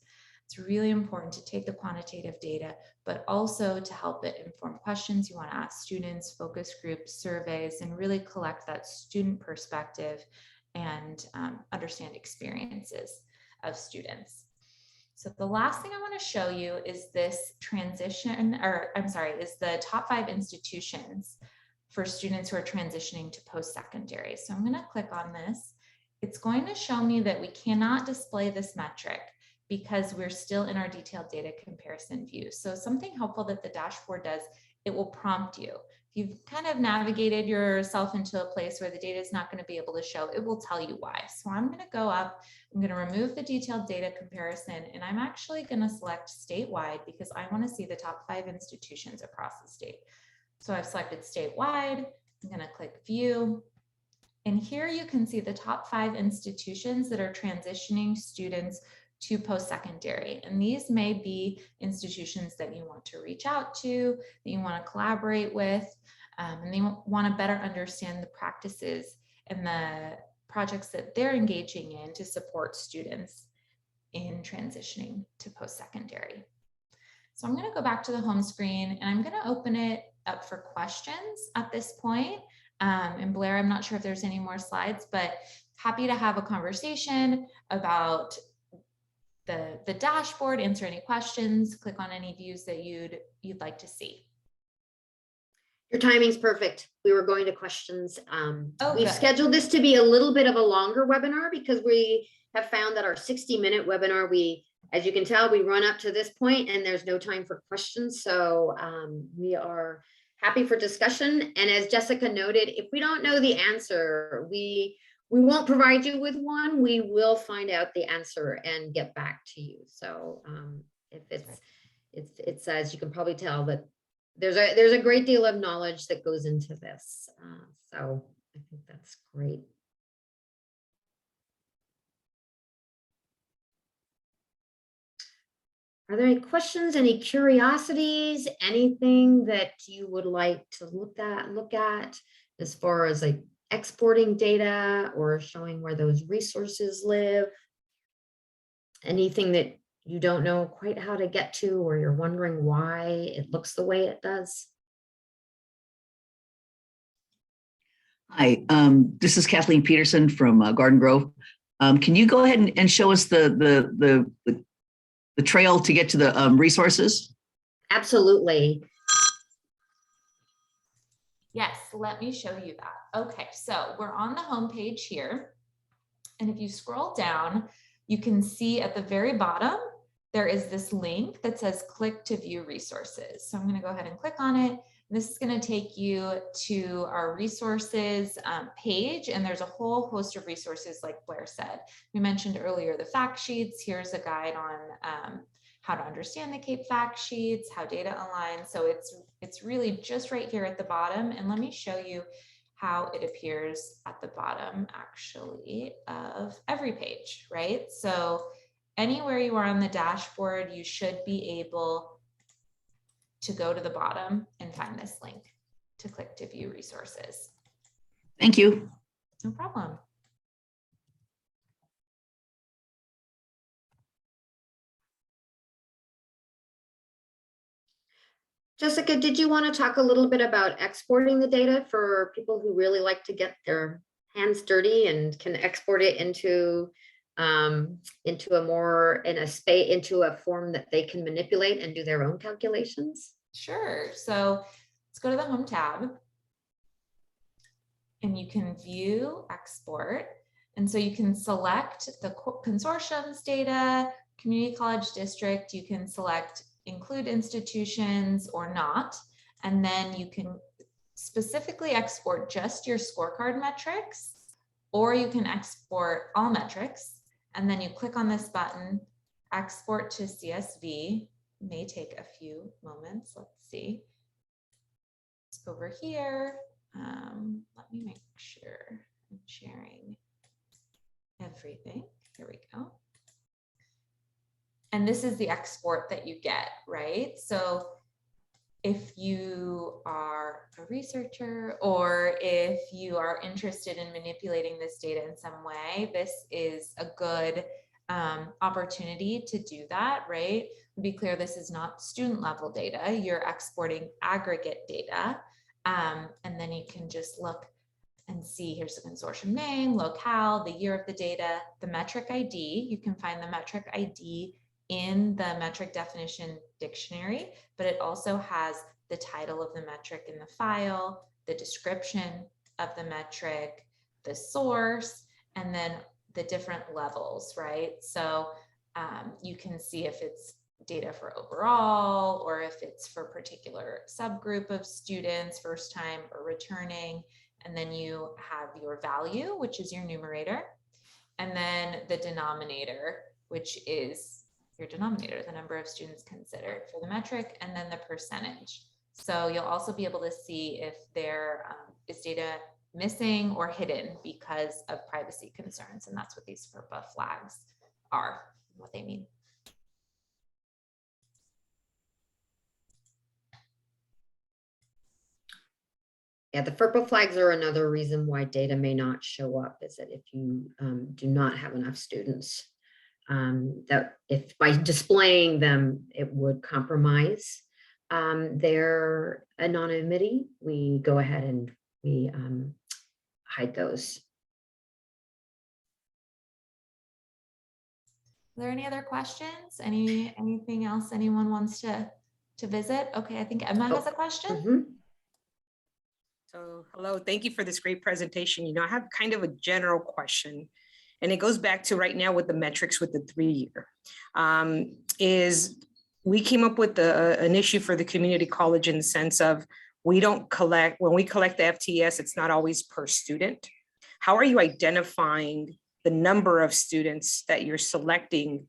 It's really important to take the quantitative data, but also to help it inform questions you want to ask students, focus groups, surveys, and really collect that student perspective and understand experiences of students. So the last thing I want to show you is this transition, or I'm sorry, is the top 5 institutions for students who are transitioning to post-secondary. So I'm going to click on this. It's going to show me that we cannot display this metric because we're still in our detailed data comparison view. So something helpful that the dashboard does, it will prompt you. If you've kind of navigated yourself into a place where the data is not going to be able to show, it will tell you why. So I'm going to go up, I'm going to remove the detailed data comparison, and I'm actually going to select statewide because I want to see the top 5 institutions across the state. So I've selected statewide, I'm going to click view. And here you can see the top 5 institutions that are transitioning students to post-secondary. And these may be institutions that you want to reach out to, that you want to collaborate with, and they want to better understand the practices and the projects that they're engaging in to support students in transitioning to post-secondary. So I'm going to go back to the home screen and I'm going to open it up for questions at this point. And Blair, I'm not sure if there's any more slides, but happy to have a conversation about the dashboard, answer any questions, click on any views that you'd like to see. Your timing's perfect. We were going to questions. We've Good. scheduled this to be a little bit of a longer webinar because we have found that our 60-minute webinar, as you can tell, we run up to this point and there's no time for questions. So we are happy for discussion. And as Jessica noted, if we don't know the answer, we won't provide you with one. We will find out the answer and get back to you. So if it's as you can probably tell that there's a great deal of knowledge that goes into this. So I think that's great. Are there any questions, any curiosities, anything that you would like to look at as far as like exporting data or showing where those resources live? Anything that you don't know quite how to get to, or you're wondering why it looks the way it does? Hi, this is Kathleen Peterson from Garden Grove. Can you go ahead and show us the trail to get to the resources? Absolutely. Yes, let me show you that. Okay, so we're on the home page here. And if you scroll down, you can see at the very bottom, there is this link that says click to view resources. So I'm going to go ahead and click on it. This is going to take you to our resources page, and there's a whole host of resources like Blair said. We mentioned earlier the fact sheets. Here's a guide on how to understand the CAPE fact sheets, how data aligns. So it's really just right here at the bottom. And let me show you how it appears at the bottom actually of every page, right? So anywhere you are on the dashboard, you should be able to go to the bottom and find this link to click to view resources. Thank you. No problem. Jessica, did you want to talk a little bit about exporting the data for people who really like to get their hands dirty and can export it into into a form that they can manipulate and do their own calculations? Sure. So let's go to the Home tab. And you can view export. And so you can select the consortium's data, community college district, you can select include institutions or not. And then you can specifically export just your scorecard metrics, or you can export all metrics. And then you click on this button, export to CSV. It may take a few moments. Let's see. Let's go over here. Let me make sure I'm sharing everything. Here we go. And this is the export that you get, right? So if you are a researcher or if you are interested in manipulating this data in some way, this is a good opportunity to do that, right? To be clear, this is not student level data. You're exporting aggregate data. And then you can just look and see, here's the consortium name, locale, the year of the data, the metric ID. You can find the metric ID in the metric definition dictionary, but it also has the title of the metric in the file, the description of the metric, the source, and then the different levels, right? So you can see if it's data for overall, or if it's for a particular subgroup of students, first time or returning. And then you have your value, which is your numerator, and then the denominator, which is your denominator, the number of students considered for the metric, and then the percentage. So you'll also be able to see if there is data missing or hidden because of privacy concerns. And that's what these FERPA flags are, what they mean. Yeah, the FERPA flags are another reason why data may not show up, is that if you do not have enough students, that if by displaying them, it would compromise their anonymity, we go ahead and we hide those. Are there any other questions? Anything else anyone wants to visit? Okay, I think Emma has a question. Mm-hmm. So, hello, thank you for this great presentation. You know, I have kind of a general question, and it goes back to right now with the metrics with the 3-year. Is we came up with an issue for the community college in the sense of we don't collect, when we collect the FTES, it's not always per student. How are you identifying the number of students that you're selecting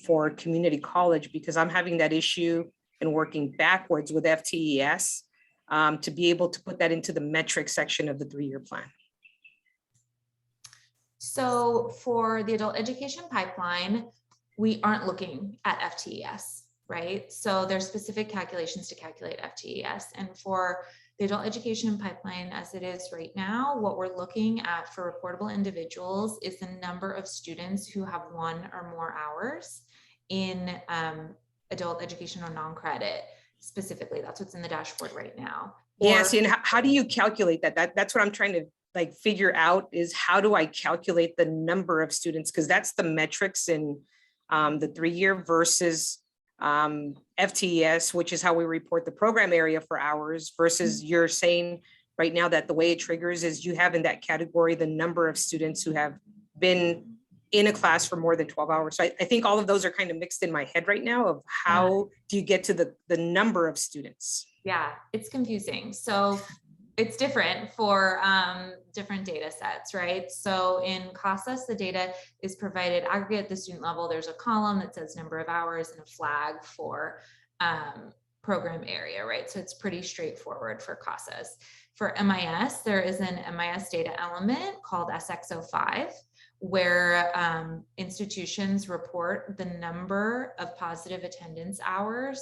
for community college? Because I'm having that issue and working backwards with FTES. To be able to put that into the metric section of the 3-year plan. So for the adult education pipeline, we aren't looking at FTES, right? So there's specific calculations to calculate FTES. And for the adult education pipeline as it is right now, what we're looking at for reportable individuals is the number of students who have 1 or more hours in adult education or non-credit. Specifically, that's what's in the dashboard right now. Yes, and how do you calculate that? That's what I'm trying to like figure out, is how do I calculate the number of students? Because that's the metrics in the 3-year versus FTES, which is how we report the program area for hours, versus you're saying right now that the way it triggers is you have in that category the number of students who have been in a class for more than 12 hours. So I think all of those are kind of mixed in my head right now of how do you get to the number of students? Yeah, it's confusing. So it's different for different data sets, right? So in CASAS, the data is provided aggregate at the student level. There's a column that says number of hours and a flag for program area, right? So it's pretty straightforward for CASAS. For MIS, there is an MIS data element called SX05, where institutions report the number of positive attendance hours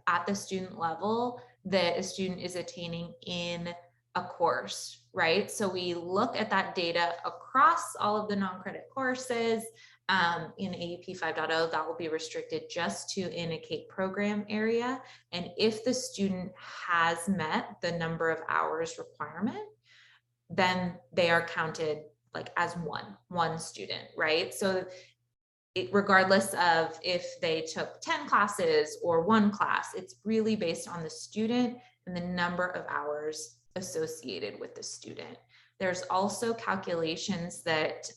at the student level that a student is attaining in a course, right? So we look at that data across all of the non-credit courses. In AEP 5.0, that will be restricted just to in a CAPE program area. And if the student has met the number of hours requirement, then they are counted like as one student, right? So regardless of if they took 10 classes or one class, it's really based on the student and the number of hours associated with the student. There's also calculations that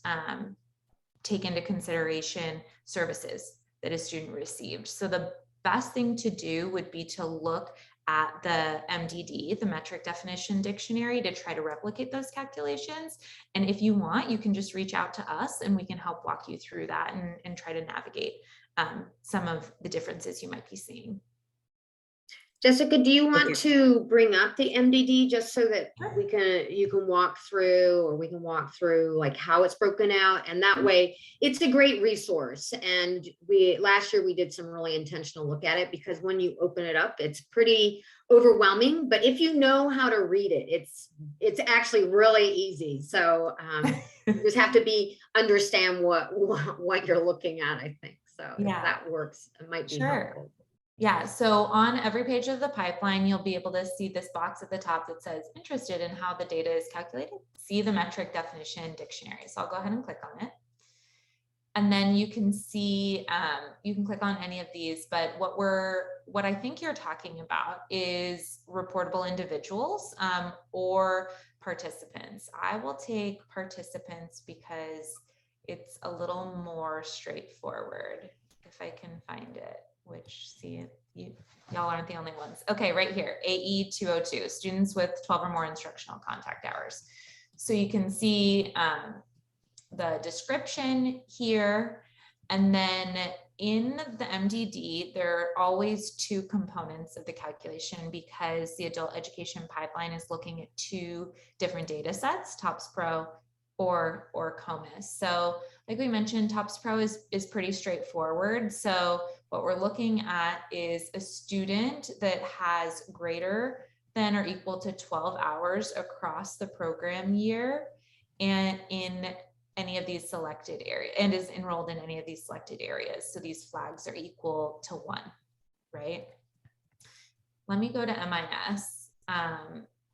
take into consideration services that a student received. So the best thing to do would be to look at the MDD, the metric definition dictionary, to try to replicate those calculations. And if you want, you can just reach out to us and we can help walk you through that and try to navigate some of the differences you might be seeing. Jessica, do you want Okay. to bring up the MDD just so that you can walk through, or we can walk through like how it's broken out, and that way it's a great resource. And last year we did some really intentional look at it, because when you open it up, it's pretty overwhelming, but if you know how to read it, it's actually really easy. So you just have to understand what you're looking at, I think. So if that works, it might be helpful. Yeah, so on every page of the pipeline, you'll be able to see this box at the top that says interested in how the data is calculated. See the metric definition dictionary. So I'll go ahead and click on it. And then you can see, you can click on any of these, but what I think you're talking about is reportable individuals or participants. I will take participants because it's a little more straightforward if I can find it. Which, see, y'all aren't the only ones. Okay, right here, AE 202, students with 12 or more instructional contact hours. So you can see the description here, and then in the MDD, there are always two components of the calculation, because the adult education pipeline is looking at two different data sets, TOPS Pro or COMIS. So like we mentioned, TOPS Pro is pretty straightforward. So what we're looking at is a student that has greater than or equal to 12 hours across the program year and in any of these selected areas, and is enrolled in any of these selected areas. So these flags are equal to 1, right? Let me go to MIS.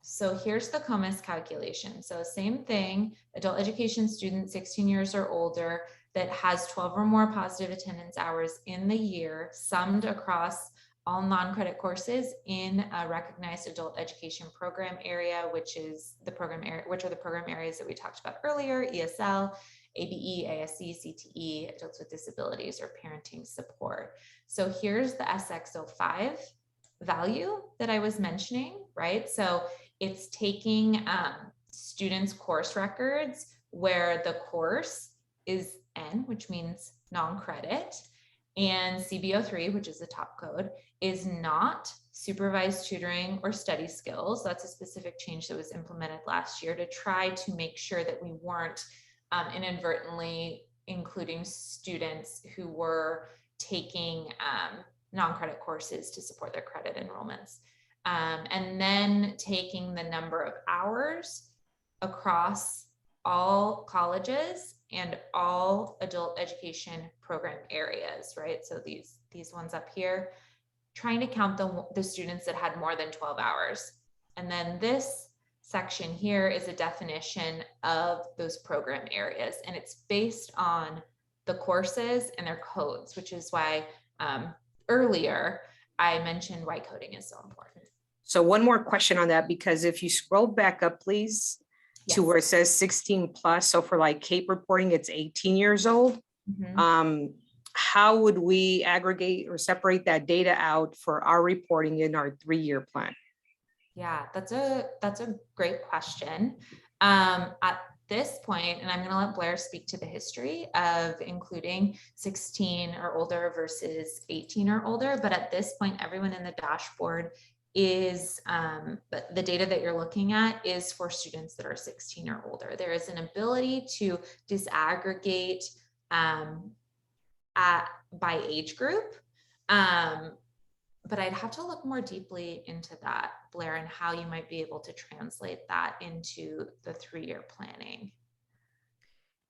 So here's the COMIS calculation. So same thing, adult education student 16 years or older that has 12 or more positive attendance hours in the year, summed across all non-credit courses in a recognized adult education program area, which are the program areas that we talked about earlier: ESL, ABE, ASC, CTE, adults with disabilities, or parenting support. So here's the SX05 value that I was mentioning, right? So it's taking students' course records where the course is N, which means non-credit, and CB03, which is the top code, is not supervised tutoring or study skills. That's a specific change that was implemented last year to try to make sure that we weren't inadvertently including students who were taking non-credit courses to support their credit enrollments. And then taking the number of hours across all colleges and all adult education program areas, right? So these ones up here, trying to count the students that had more than 12 hours. And then this section here is a definition of those program areas, and it's based on the courses and their codes, which is why earlier I mentioned why coding is so important. So one more question on that, because if you scroll back up, please, to where it says 16 plus. So for like CAPE reporting, it's 18 years old. Mm-hmm. How would we aggregate or separate that data out for our reporting in our 3-year plan? Yeah, that's a great question. At this point, and I'm going to let Blair speak to the history of including 16 or older versus 18 or older, but at this point, everyone in the dashboard is the data that you're looking at is for students that are 16 or older. There is an ability to disaggregate by age group, but I'd have to look more deeply into that, Blair, and how you might be able to translate that into the 3-year planning.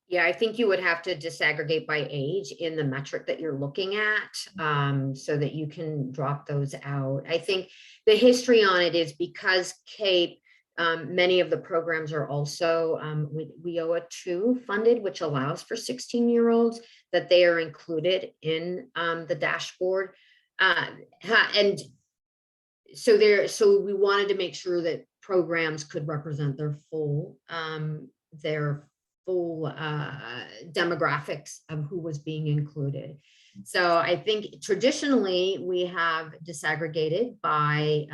Yeah, I think you would have to disaggregate by age in the metric that you're looking at, so that you can drop those out. I think the history on it is because CAPE Many of the programs are also WIOA2 funded, which allows for 16-year-olds that they are included in the dashboard. And so we wanted to make sure that programs could represent their full demographics of who was being included. So I think traditionally we have disaggregated by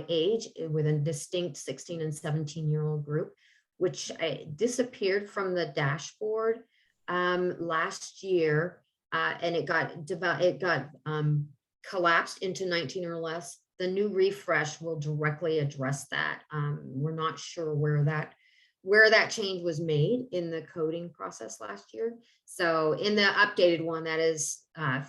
age with a distinct 16 and 17-year-old group, which disappeared from the dashboard last year, and it got collapsed into 19 or less. The new refresh will directly address that. We're not sure where that change was made in the coding process last year. So in the updated one that is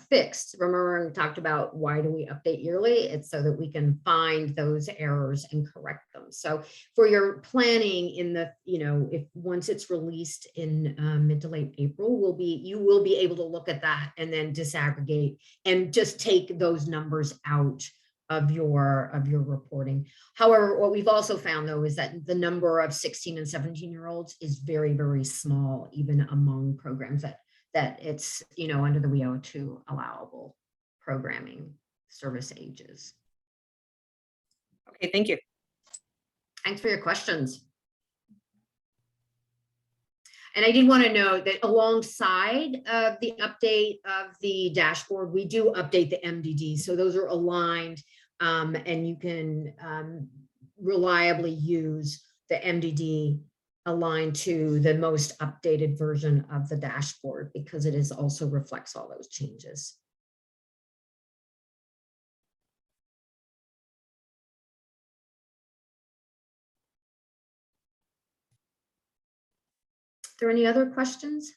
fixed, remember we talked about why do we update yearly? It's so that we can find those errors and correct them. So for your planning in the, if once it's released in mid to late April, you will be able to look at that and then disaggregate and just take those numbers out of your reporting. However, what we've also found though is that the number of 16 and 17-year-olds is very, very small, even among programs that it's under the WIOA2 allowable programming service ages. Okay, thank you. Thanks for your questions. And I did want to note that alongside of the update of the dashboard, we do update the MDD. So those are aligned and you can reliably use the MDD aligned to the most updated version of the dashboard because it also reflects all those changes. Are there any other questions?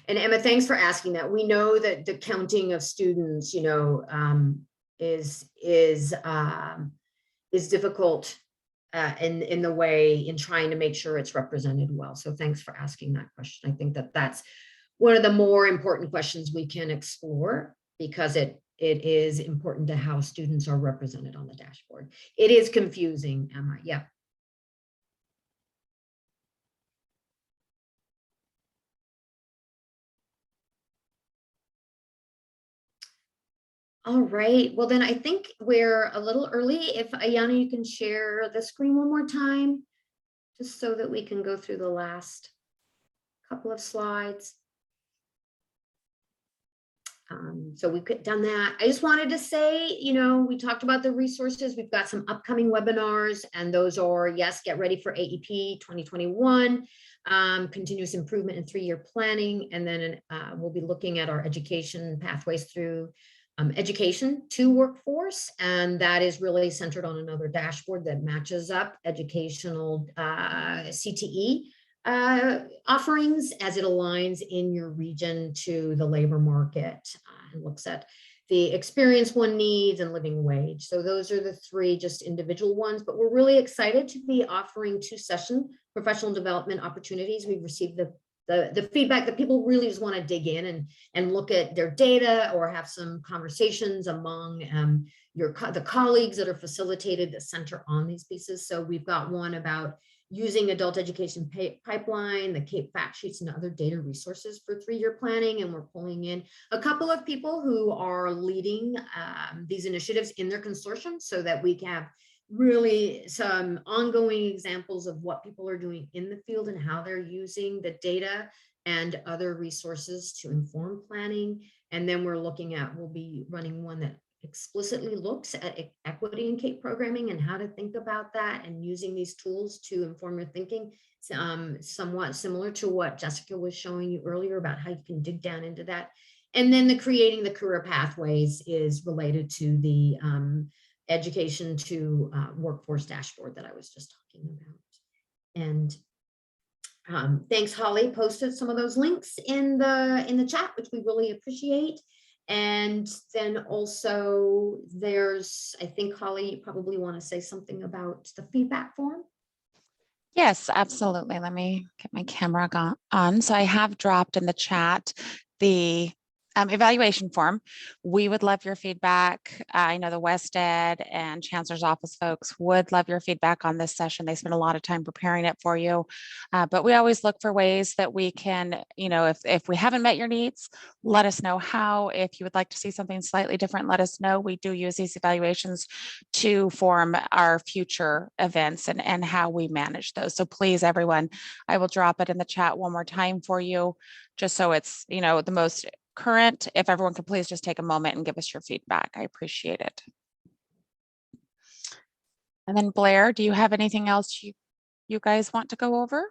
And Emma, thanks for asking that. We know that the counting of students, is difficult in the way in trying to make sure it's represented well. So thanks for asking that question. I think that that's one of the more important questions we can explore because it is important to how students are represented on the dashboard. It is confusing, Emma. Yeah. All right, well then I think we're a little early. If Ayana, you can share the screen one more time, just so that we can go through the last couple of slides. So we could done that. I just wanted to say, we talked about the resources. We've got some upcoming webinars, and those are, yes, get ready for AEP 2021, continuous improvement in 3-year planning, and then we'll be looking at our education pathways through education to workforce, and that is really centered on another dashboard that matches up educational CTE offerings as it aligns in your region to the labor market and looks at the experience one needs and living wage. So those are the 3 just individual ones, but we're really excited to be offering 2-session professional development opportunities. We've received the feedback that people really just want to dig in and look at their data or have some conversations among the colleagues that are facilitated that center on these pieces. So we've got one about using adult education pipeline, the CAPE fact sheets, and other data resources for 3-year planning. And we're pulling in a couple of people who are leading these initiatives in their consortium so that we can have really some ongoing examples of what people are doing in the field and how they're using the data and other resources to inform planning. And then we'll be running one that explicitly looks at equity in CAPE programming and how to think about that and using these tools to inform your thinking, somewhat similar to what Jessica was showing you earlier about how you can dig down into that. And then the creating the career pathways is related to the education to workforce dashboard that I was just talking about. And thanks, Holly posted some of those links in the chat, which we really appreciate. And then also there's, I think, Holly, you probably want to say something about the feedback form. Yes, absolutely. Let me get my camera on. So I have dropped in the chat the evaluation form. We would love your feedback. I know the West Ed and Chancellor's Office folks would love your feedback on this session. They spent a lot of time preparing it for you. But we always look for ways that we can, if we haven't met your needs, let us know how. If you would like to see something slightly different, let us know. We do use these evaluations to form our future events and how we manage those. So please, everyone, I will drop it in the chat one more time for you, just so it's, the most current. If everyone could please just take a moment and give us your feedback. I appreciate it. And then Blair, do you have anything else you guys want to go over?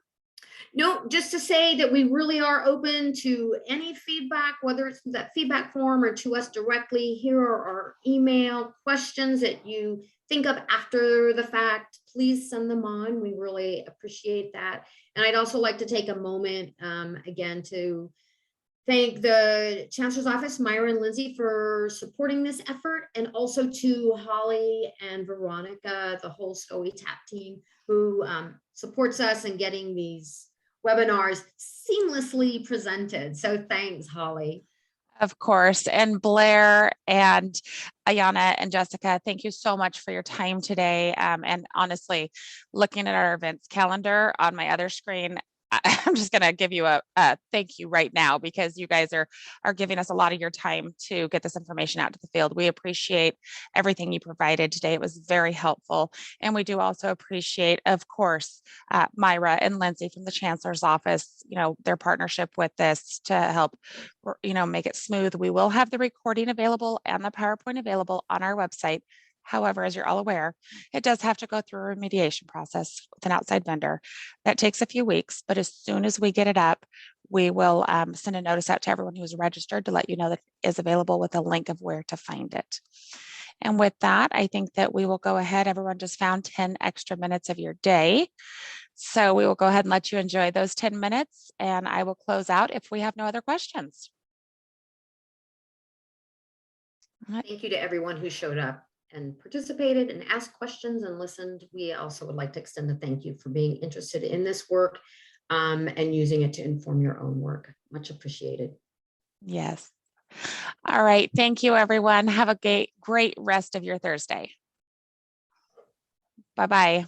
No, just to say that we really are open to any feedback, whether it's that feedback form or to us directly. Here are our email questions that you think of after the fact. Please send them on. We really appreciate that. And I'd also like to take a moment again to thank the Chancellor's Office, Myra and Lindsay, for supporting this effort, and also to Holly and Veronica, the whole SCOE-TAP team, who supports us in getting these webinars seamlessly presented. So thanks, Holly. Of course. And Blair and Ayana and Jessica, thank you so much for your time today. And honestly, looking at our events calendar on my other screen, I'm just going to give you a thank you right now, because you guys are giving us a lot of your time to get this information out to the field. We appreciate everything you provided today. It was very helpful. And we do also appreciate, of course, Myra and Lindsay from the Chancellor's Office, their partnership with this to help, make it smooth. We will have the recording available and the PowerPoint available on our website. However, as you're all aware, it does have to go through a remediation process with an outside vendor. That takes a few weeks, but as soon as we get it up, we will send a notice out to everyone who is registered to let you know that it is available with a link of where to find it. And with that, I think that we will go ahead. Everyone just found 10 extra minutes of your day. So we will go ahead and let you enjoy those 10 minutes, and I will close out if we have no other questions. Thank you to everyone who showed up and participated and asked questions and listened. We also would like to extend a thank you for being interested in this work and using it to inform your own work. Much appreciated. Yes. All right. Thank you, everyone. Have a great rest of your Thursday. Bye-bye.